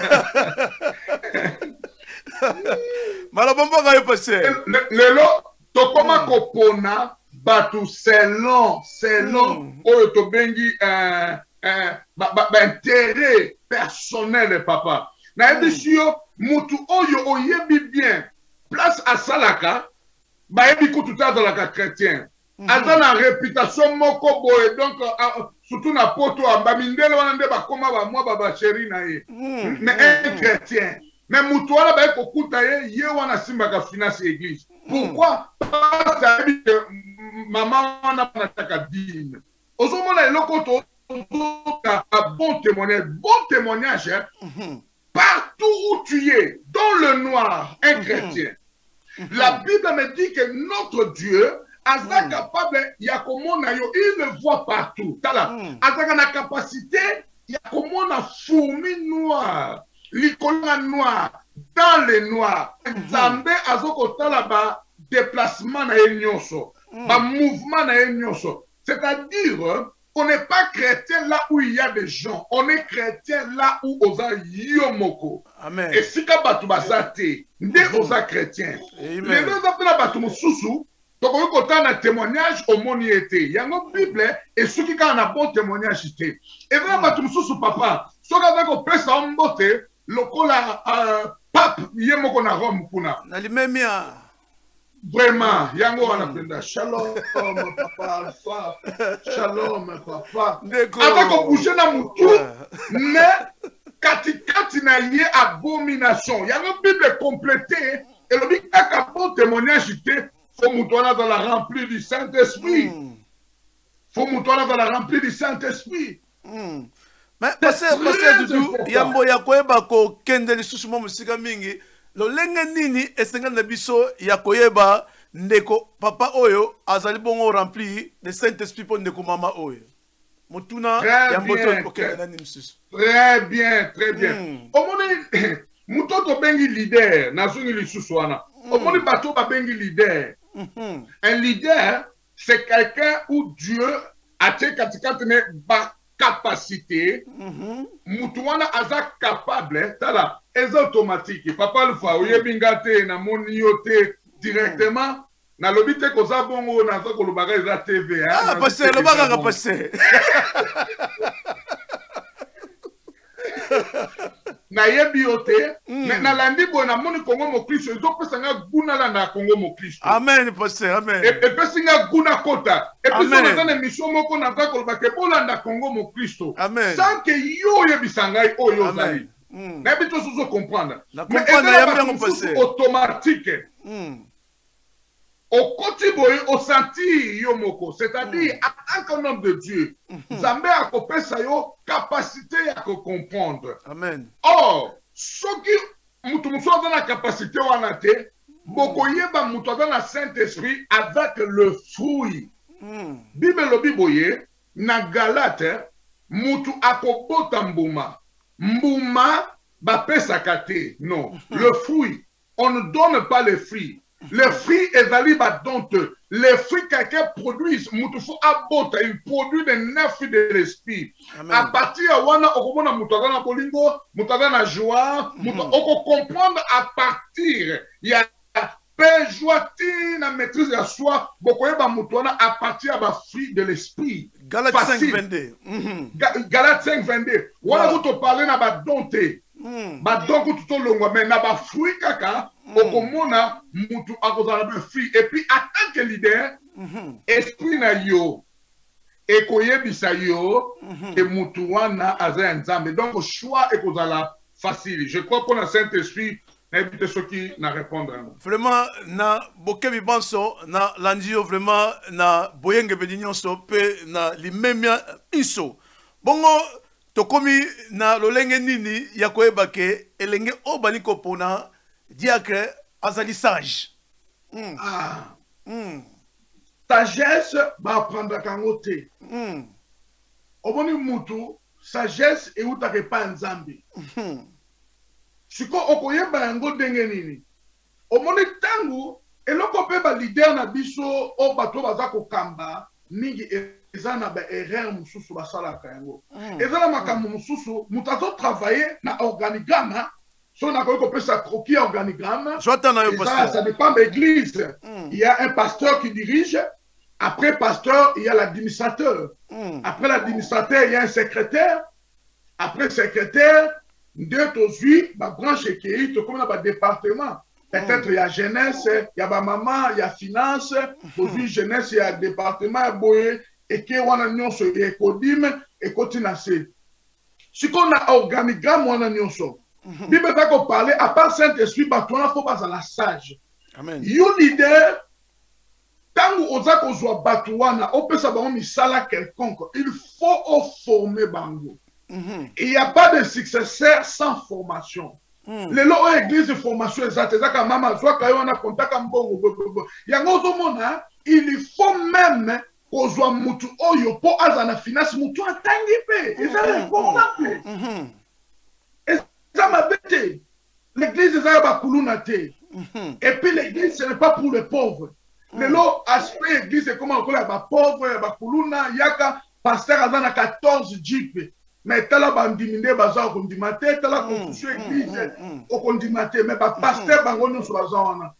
Malabomba ga yo passer. Lelo to koma kopona batu selon oyo to bengi intérêt personnel papa na ebisio mutu oyo oyebi bien place à salaka ba yebi kututa dans la chrétien aza na réputation moko boye donc surtout na poto ambamindele wana nde bakoma ba mwa ba chéri na ye mais un chrétien mais mutu wana ba ekokuta ye wana simbaka finance église. Pourquoi? Parce que maman n'a pas ta dîme. Aujourd'hui, l'autre a bon témoignage, hein? Partout où tu es, dans le noir, un chrétien. La Bible me dit que notre Dieu est capable, il y a comme on a, il le voit partout. Avec la capacité, il y a comme on a fourmi noire, l'icola noire, dans les noirs. Zambé azokota là-bas, déplacement na enyoso, mouvement na enyoso. C'est-à-dire, on n'est pas chrétien là où il y a des gens. On est chrétien là où on a yomoko. Amen. Et si kabatu basate, ne osa chrétien. Les deux appels à batu mususu, donc on peut un témoignage au monde y était. Il y a une Bible et ceux qui ont un bon témoignage était. Et vraiment batu mususu papa, ceux qui ont un peu ça en beauté, le cola pape yomoko na Rome kuna. Na limemia. Vraiment, yango wanapenda shalom papa alpha, shalom papa. Avec qu'on bouge na mutu, mais katikati na yé abomination. Yango Bible complétée et le bible a bon témoignage était faut moutoana dans la remplie du Saint-Esprit. Faut moutoana dans la remplie du Saint-Esprit. Mais parce Dudu yambo ya koyeba ko kende lisusu mo musika mingi. Lo lenge nini esenga na biso ya koyeba ndeko papa oyo azali bongo rempli de Saint-Esprit pour ndeko mama oyo. Mutuna ya mboto okende na nimsusu. Très bien, très bien. Omoni mutoto bengi leader na zungi lisusu wana. Omoni bato ba bengi leader. Un leader c'est quelqu'un où Dieu a été katikati ne ba capacité, Moutouana aza capable, tala, est automatique. Papa le fa, ouye bingate, na moniote directement, na lobite koza bongo, na zako le bagage za TV. Ah, passé, le bagage a passé. Na yebiote, na landi bo na moni Congo mo Kristo, zo pesa nga guna la na Congo mo Kristo. Amen, passé, amen. Et pesa nga guna kota. Et puis so na mission moko na zako le bagage bolanda Congo mo Kristo. Amen. Sans que yo yebisangai oyo zali. Na bito so comprendre. Mais c'est automatique. Au quotidien, au senti yomoko, c'est-à-dire en tant qu'homme de Dieu, Zambé a copé sa yo capacité à comprendre. Amen. Or, ce qui mutumusou dans la capacité ou en athée, bokoye ba mutu dans la Saint-Esprit avec le fruit. Bible lo biboye na Galate mutu akobota mbuma. Mbuma ba pesa kate. Non, le fruit. On ne donne pas le fruit. Les fruits évaluent dompteux. Les fruits quelqu'un produit, mutufu abota, il produit des 9 fruits de l'esprit. À partir de wana okomona mutagana bolingo, mutagana joie, on comprendre à partir il y a paix, joie, la maîtrise de soi, bokoyeba mutwana à partir de fruits de l'esprit. Galates 5:22. Galates 5:22. Wana kuto parler na ba dompté. Ba donc tout longo mais na ba fruit kaka. Okomona mutu akozala be fruit et puis en tant que leader esprit na yo ekoyebisa yo et mutu wana aza nzambe donc choix ekozala facile. Je crois qu'on a Saint-Esprit n'habite ceux qui n'a répondre. Vraiment na bokebi banso na landio vraiment na boyenge bedinyoso pe na limemia iso. Bongo tokomi na lolenge nini ya koyeba ke elenge obani kopona diacre azali sage. Sagesse va prendre kangote. Oboni mutu sagesse et utake pa nzambi. Siko okoyeba yango denge nini. Omoni tangu eloko pe ba leader na biso o bato baza kokamba mingi eza na ba erreur mususu basala kango. Eza na makambo mususu mutazo travailler na organigramme. Si on a un croquis organigramme, ça dépend de l'église. Il y a un pasteur qui dirige. Après pasteur, il y a l'administrateur. Après l'administrateur, il y a un secrétaire. Après secrétaire, deux huit, ma branche qui est comme un département. Peut-être il y a jeunesse, il y a maman, il y a finance. Aujourd'hui, jeunesse, il y a département, et qui on a nyonso et codime et continue. Si on a organigramme, on a nyonso. Bible va qu'on parler à part Saint-Esprit, il faut pas à la sage. Amen. You leader, tant que oza kozwa batouana, on peut savoir misala quelconque. Il faut former bango. Il n'y a pas de successeur sans formation. lelo oyo église formation ezaka mama zwaka yo na kontaka mbongo yango ozomona il faut même kozwa mutu oyo po aza na finance mutu atangi pe eza important pe eza mabe te l'église eza ya bakuluna te et puis l'église ce n'est pas pour les pauvres lelo aspect église ekoma lokola ya bapauvre ya bakuluna yaka pasteur aza na 14 jipe mais tala bandimi nde baza okondima te tala construction église okondima te mais bapaster bango nyonso baza wana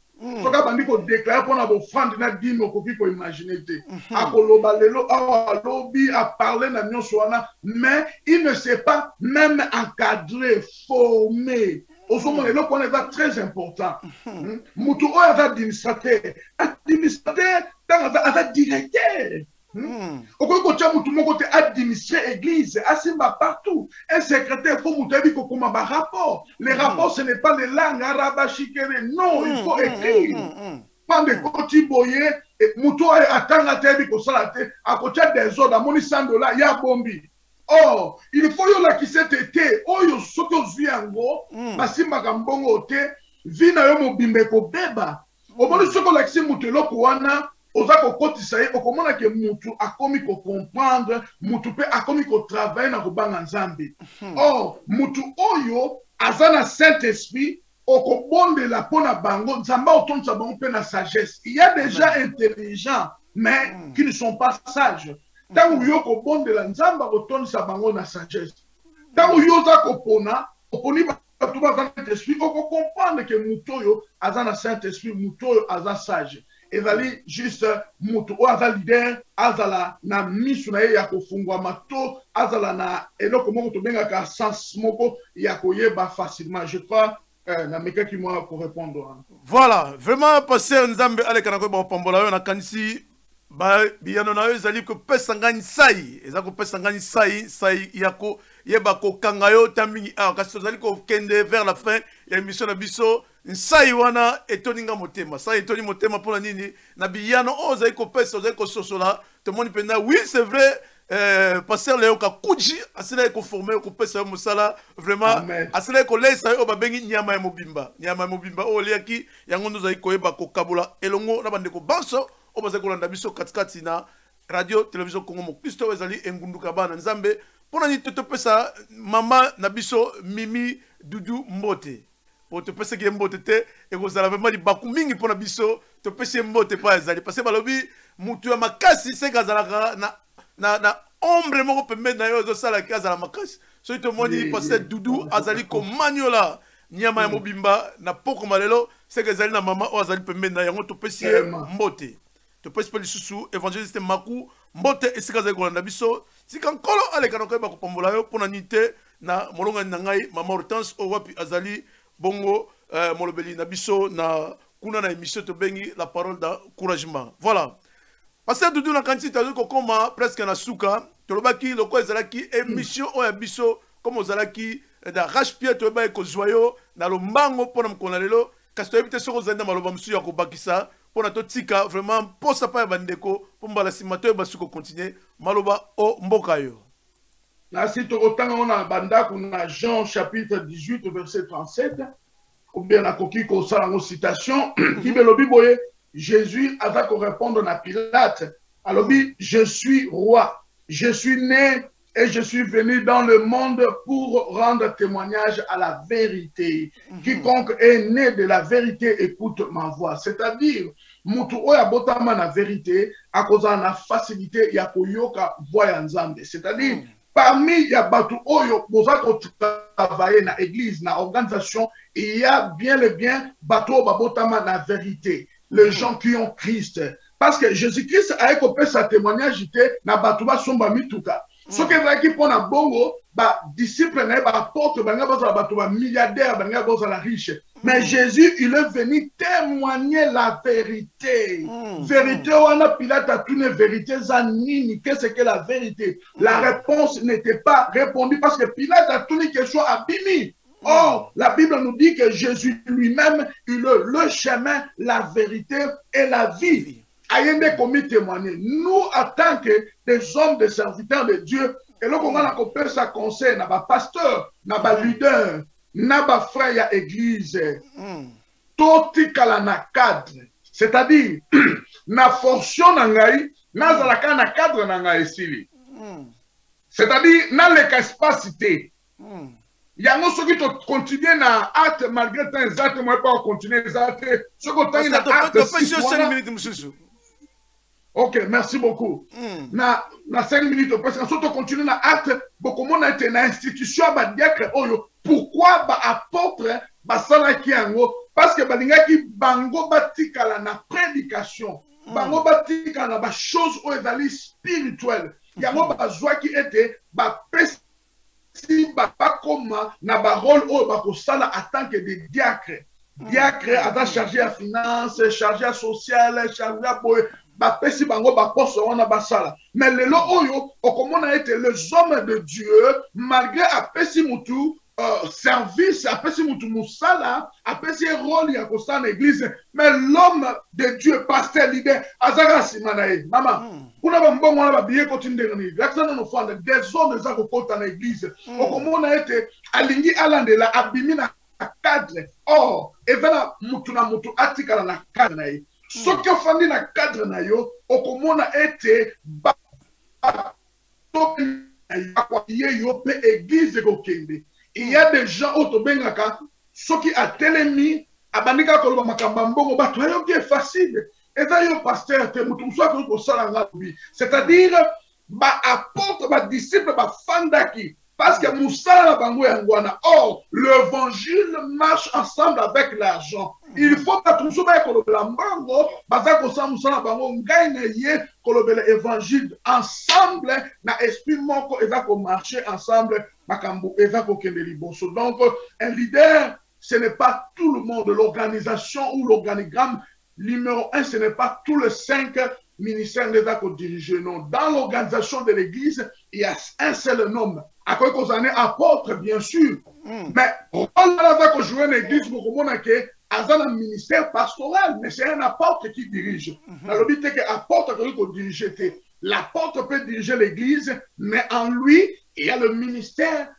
soka bandi kodeklare mpona bofrande na dime okoki koimagine te akoloba lelo awa alobi aparle na nyonso wana mais il ne s'est pas même encadré formé ozomona eloko wana eza très important mutu oyo aza administrateur ntango aza directeur okoki kotia mutu moko te administrer église asimba partout un secrétaire fo mutu ayebi kokoma barapport les rapports ce n'est pas les langues arabashikere non il faut écrire pande koti boye mutu oyo atanga te ayebi kosala te akotia désordre amoni $100 ya bombi or il faut yo lakise tete oyo soki ozwi yango basimbaka mbongo te vi na yo mobimba ekobeba omoni soki olakisi mutu eloko wana oza kokotisa ye okomona ke mutu akomi kocomprendre mutu mpe akomi kotravaille na kobanga nzambe or mutu oyo aza na saint esprit okobondela mpo na bango nzambe otondisa bango mpe na sagesse il y a déjà intelligents mais qui ne sont pas sages ntango yo kobondela nzambe akotondisa bango na sagesse ntango yo oza kopona oponi bato baza na saint esprit okocomprendre ke mutu oyo aza na saint esprit mutu oyo aza sage ezali juste mutu oyo aza leader azala na misu na ye ya kofungwama to azala na eloko moko tobengaka sens moko ya koyeba facilement je crois na mekaki mwa korépondre voilà vraiment passer nzambe aleka na koyeba kopambola yo nakanisi biyano na yo ezali kopesa ngani sai eza kopesa ngani sai ya koyeba kokanga yo ta mingi kasi tozali kokende vers la fin ya émission na biso nsai wana etoninga motema sai etoni motema mpona nini na biyano oyo ozali kopesa ozali kososola tomoni mpenza oui c'est vrai pasteur Léo Kakuji asila koformer kopesa yo mosala vraiment asila kolesa yo babengi nyama ya mobimba oyo liaki yango ndo ozali koyeba kokabula elongo na bandeko banso oyo bazali kolanda biso katikati na radio télévision Congo Mokristo oyo ezali engunduka bana nzambe mpona nini topesa mama na biso Mimi Dudu Mbote po topesa ki mbote te ekozala vraiment libaku mingi mpona biso topesa mbote pa ezali parce que balobi mutu ya makasi seka azalaka na ombre moko pembeni na yo ezosalaki azala makasi soki tomoni pasteur Dudu azali komaniola nyama ya mobimba na pokoma lelo seka ezali na mama oyo azali pembeni na yango topesi ye mbote topesi mpe lisusu évangéliste Maku mbote esika azali kolanda biso sika nkolo aleka na koyeba kopambola yo mpona nini te na molongani na ngai mama Hortense oyo wapi azali bongo molobeli na biso na kuna na émission tobengi la parole d'encouragement voilà pasteur Dudu na kanti tazali kokoma presque na suka tolobaki loko ezalaki émission oyo ya biso comme ozalaki da rache-pied toyeba ekozwa yo na lombango mpona mokolo na lelo kasi toyebi te soki ozali na maloba mosusu ya kobakisa mpona totika vraiment mposa pa ya bandeko mpo mbala nsima toyeba soki kocontinue maloba o mboka yo nasi tokotanga ngo na bandako na Jean chapitre 18 verset 37 ou bien nakoki kosala ngo citation kibelobi boye Jésus aza korépondre na Pilate alobi je suis roi je suis né et je suis venu dans le monde pour rendre témoignage à la vérité. Quiconque est né de la vérité écoute ma voix. C'est-à-dire, mutu oya botama na vérité a cause na facilité ya koyoka voix ya Nzambe. C'est-à-dire, parmi ya batu oyo boza ko travailler na église, na organisation, il y a bien et bien batu oya botama na vérité. Les gens qui ont Christ. Parce que Jésus-Christ a écopé sa témoignage na batu ba somba mituka. Ce qui est pour na bongo, ba disciple na ba apôtre ba ngaba ba ba milliardaire ba ngaba la riche. Mais Jésus, il est venu témoigner la vérité. Vérité wana Pilate a tourné vérité zanini, qu'est-ce que la vérité? La réponse n'était pas répondue parce que Pilate a tourné quelque chose à Bimi. Or, la Bible nous dit que Jésus lui-même, il est le chemin, la vérité et la vie. Ayende commis témoigner. Nous, en tant que des hommes, des serviteurs de Dieu, et là, on a coupé sa conseil, n'a pas pasteur, n'a pas leader, na ba frère ya église totikala na cadre, c'est-à-dire na fonction na ngai nazalaka na cadre na ngai esili, c'est-à-dire na leka espacité yango soki to continuer na acte malgré tes actes moi pas continuer les actes soki to na acte ok, merci beaucoup. Na 5 minutes, parce que si on continue na acte, beaucoup de monde na institution ba diacre oyo. Pourquoi ba apôtre ba sala ki yango? Parce que ba linga ki bango batikala na prédication, bango batikala na ba choses oyo spirituelles. Yango ba joie qui était ba pesi ba koma na ba rôle oyo ba ko sala en tant que des diacres. Diacre a chargé à finance, chargé à social, chargé à boy. Bapesi bango baposte wana basala mais lelo oyo okomona été les hommes de Dieu malgré apesi mutu service apesi mutu musala apesi rôle ya kosala l'église mais l'homme de Dieu pasteur leader azaka simanae mama kuna ba mbongo wana ba biye kotindela ni l'accent no fanda des hommes za kokota na église okomona été alingi alandela abimi na cadre or evena mutu na mutu atikala na cadre na ye. Ce qui a fait dans le cadre na yo, okomona été église kokende. Il y a des gens autobengaka, ceux qui a télémi, abanika koloba makamba mbongo bato yo qui est facile. Et d'ailleurs pasteur te mutu soit ko sala ngabi. C'est-à-dire ba apôtre ba disciple ba fandaki. Parce que Moussa Bango Yangwana. Or, l'évangile marche ensemble avec l'argent. Il faut que tout ça soit Bango, Bazako Moussa Bango, l'évangile ensemble, na esprit moko, et va marcher ensemble, Makambo, et va donc, un leader, ce n'est pas tout le monde, l'organisation ou l'organigramme. Numéro 1, ce n'est pas tous les 5 ministères qui dirigent. Non, dans l'organisation de l'église, il y a un seul nom. À quoi qu'on en est apôtre, bien sûr. Mais on va jouer une église pour que un ministère pastoral, mais c'est un apôtre qui dirige. Alors, il dit que l'apôtre qui dirige, l'apôtre peut diriger l'église, mais en lui, il y a le ministère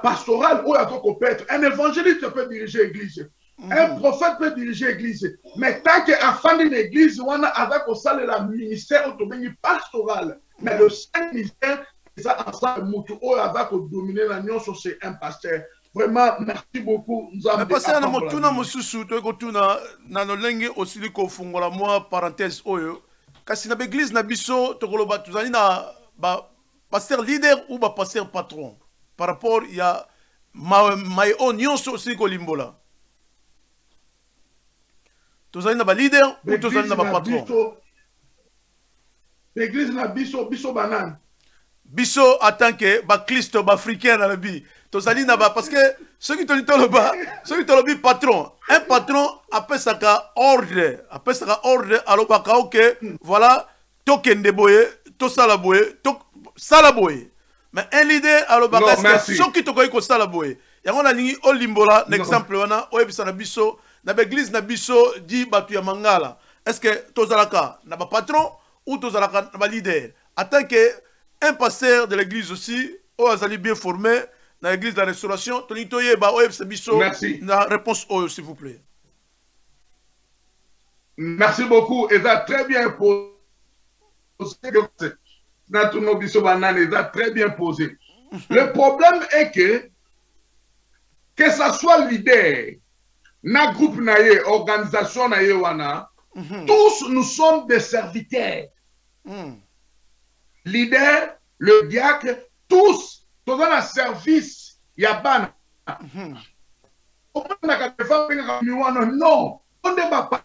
pastoral où il peut être. Un évangéliste peut diriger l'église. Un prophète peut diriger l'église. Mais tant qu'à d'une église, on a avec le ministère pastoral. Mais le Saint-Ministère, ça ensemble dominer la nuance c'est un pasteur. Vraiment merci beaucoup. Mais pasteur na motuna mosusu to kotuna na nolenge aussi ko fungola moi parenthèse oyo kasi na église na biso to koloba tuzali na ba pasteur leader ou ba pasteur patron par rapport il y a my onion aussi ko limbola tuzali na ba leader ou tuzali na ba patron l'église na biso banane biso en tant que Christ africain dans le bi tozali na ba parce que ceux qui te le patron un patron appelle ça ordre alobaka OK voilà tokende boye to sala boye to sala boye mais un leader alobaka ceux qui tokoyi ko sala boye yango na lingi olimbola exemple wana oyebisa na biso na église na biso di batu ya mangala est-ce que tozalaka na ba patron ou tozalaka na ba leader en tant que un pasteur de l'église aussi, ou azali bien formé dans l'église de la restauration. Merci. La réponse s'il vous plaît. Merci beaucoup. Et ça très bien posé. Très bien posé. Le problème est que ça soit leader, na groupe naye, organisation naye wana, tous nous sommes des serviteurs. Leader, le diacre, tous dans un service, il y a ban. Non, on ne va pas.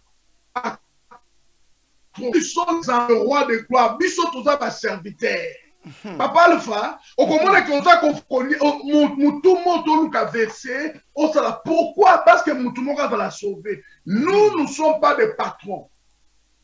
Nous sommes un roi de gloire, nous sommes tous un serviteur. Papa le fa, au moment où on a connu, tout le monde a versé, on sait pourquoi? Parce que tout le monde va la sauver. Nous ne sommes pas des patrons.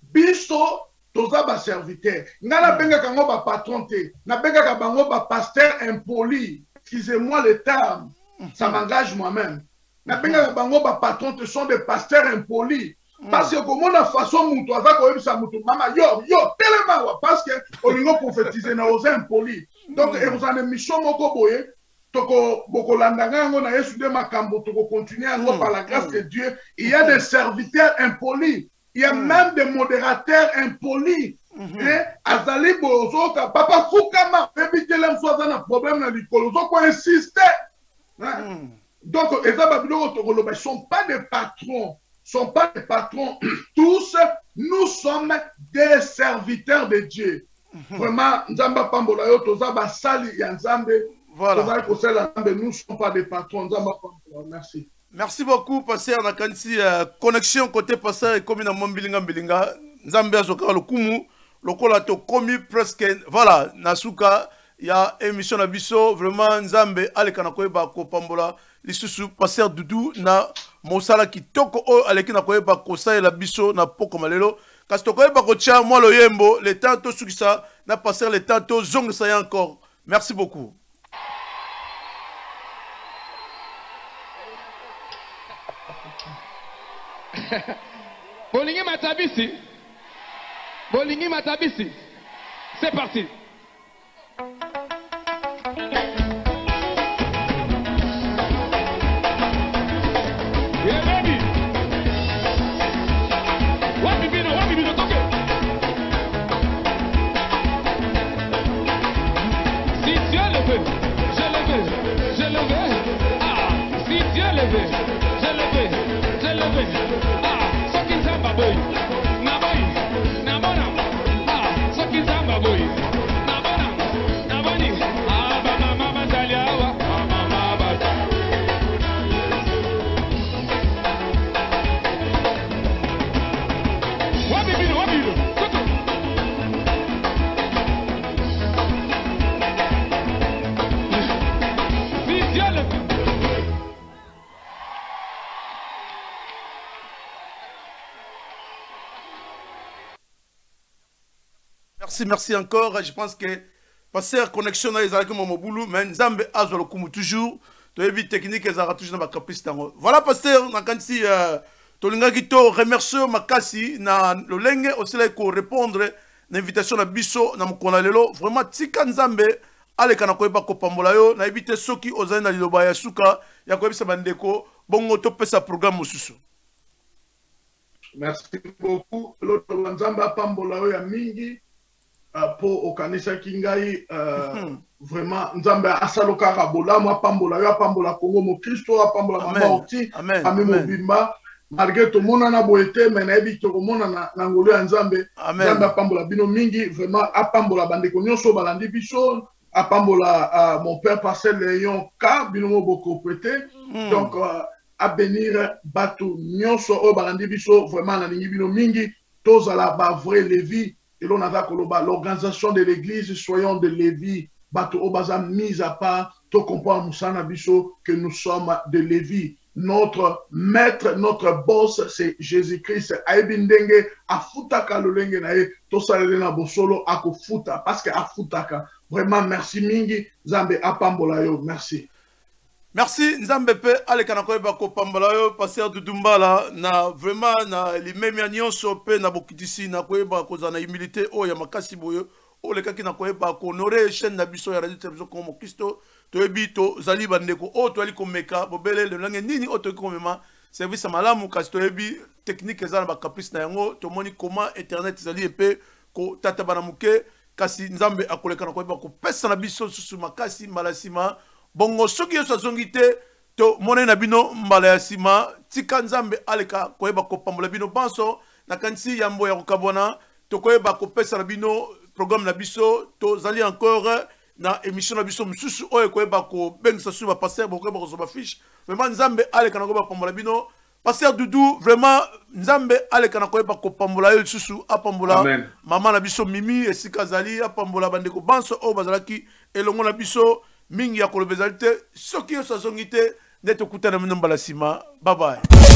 Bisto, toza ba serviteur ngana benga kango ba patron te na benga ka bango ba pasteur impoli excusez-moi le terme ça m'engage moi-même na benga ka bango ba patron te sont des pasteurs impolis parce que comment la façon mutu azako yebisa mutu mama yo tellement parce que olingo prophétiser na aux impolis donc et vous en émission moko boye toko bokolanda ngo na Yesu de makambo toko continuer encore par la grâce de Dieu. Il y a des serviteurs impolis, il y a même des modérateurs impolis. Azali bozoka papa fukama bebitele msoza na problème na likolo zoko insister. Donc ils ne sont pas des patrons, tous nous sommes des serviteurs de Dieu. Vraiment nzamba pambola yo toza basali ya nzambe. Voilà. Nous ne sommes pas des patrons. Nzamba pambola. Merci. Merci beaucoup pasteur na kanisi connexion côté pasteur et comme na mombilinga mbilinga nzambe azoka lokumu lokola to komi presque voilà nasuka ya émission na biso vraiment nzambe aleka na koyeba ko pambola lisusu pasteur Dudu na mosala kitoko o aleki na koyeba ko saela biso na poko malelo kasi to koyeba ko tia moi lo yembo le temps to sukisa na pasteur le temps to zong ça encore. Merci beaucoup. Bolingi Matabisi. Bolingi Matabisi. C'est parti. Yeah, baby. What do you know? Si Dieu le veut, je le veux, je le veux. Ah, si Dieu le veut, je le veux, je le veux. Ah, so qui ça va boy, na boy, na bona. Ah, so qui ça va boy, na bona, na boni. Ah, mama mama taliawa, mama bata. Wabibi, kutu. Si Dieu le veut. Merci encore. Je pense que passer connexion à Isaac Momoboulou, mais Nzambe Azolo Kumu toujours. Tu as vu technique et Zara toujours dans ma capacité. Voilà, pasteur, na kansi tolinga kito remercie makasi na lolenge aussi là pour répondre l'invitation na biso na mukona lelo. Vraiment tika Nzambe ale kana koyeba ko pambola yo na ebite soki ozali na liloba ya suka ya koyebisa bandeko bongo to pesa programme mususu. Merci beaucoup. L'autre Nzamba pambola yo ya mingi. Pour okanisa kingai vraiment nzambe asaloka rabola moi pambola yo pambola Congo mo Kristo pambola mama oti ami mobimba malgré tout mon na boete mais na ebi to mona na ngolo ya nzambe nzambe pambola bino mingi vraiment apambola bandeko nyonso balandi biso apambola mon père Parcel Léon ka bino mo boko prêté donc à bénir batu nyonso o balandi biso vraiment na ningi bino mingi tozala ba vrai Lévi. Et l'on a l'organisation de l'église, soyons de Lévi, bateau Obaza mise à part, tout comprend Moussana Bisso que nous sommes de Lévi. Notre maître, notre boss, c'est Jésus-Christ. Aïbindenge, afutaka lolenge nae, to salena bosolo ako futa, parce que afutaka. Vraiment, merci mingi, Zambe apambola yo, merci. Merci Nzambe pe alekana koyeba ko pambola yo pasteur Dudumbala na vraiment na limemia nyonso pe na bokitisi na koyeba ko za na humilité o ya makasi boyo o lekaki na koyeba ko honorer chaîne na biso ya radio télévision comme Christo to ebito zali bandeko o to ali komeka bobele le langue nini o to komema service malamu kasi to ebi technique za na ba caprice na yango to moni comment internet zali pe ko tata bana muke kasi Nzambe akoleka na koyeba ko pesa na biso susu makasi malasima. Bongo soki yo sazongite to mone na bino mbala ya sima tika Nzambe aleka koyeba ko pambola bino banso na kanisi yambo ya kokabona to koyeba ko pesa na bino programme na biso to zali encore na émission na biso mususu oyo koyeba ko bengisa su ba passer bo koyeba ko so ba fiche vraiment Nzambe aleka na koyeba pambola bino pasteur Dudu vraiment Nzambe aleka na koyeba ko pambola yo susu apambola mama na biso Mimi esika zali apambola bandeko banso o bazalaki elongo na biso mingi ya kolobezalite soki yo sazongite neto kutana mino mbala sima bye bye.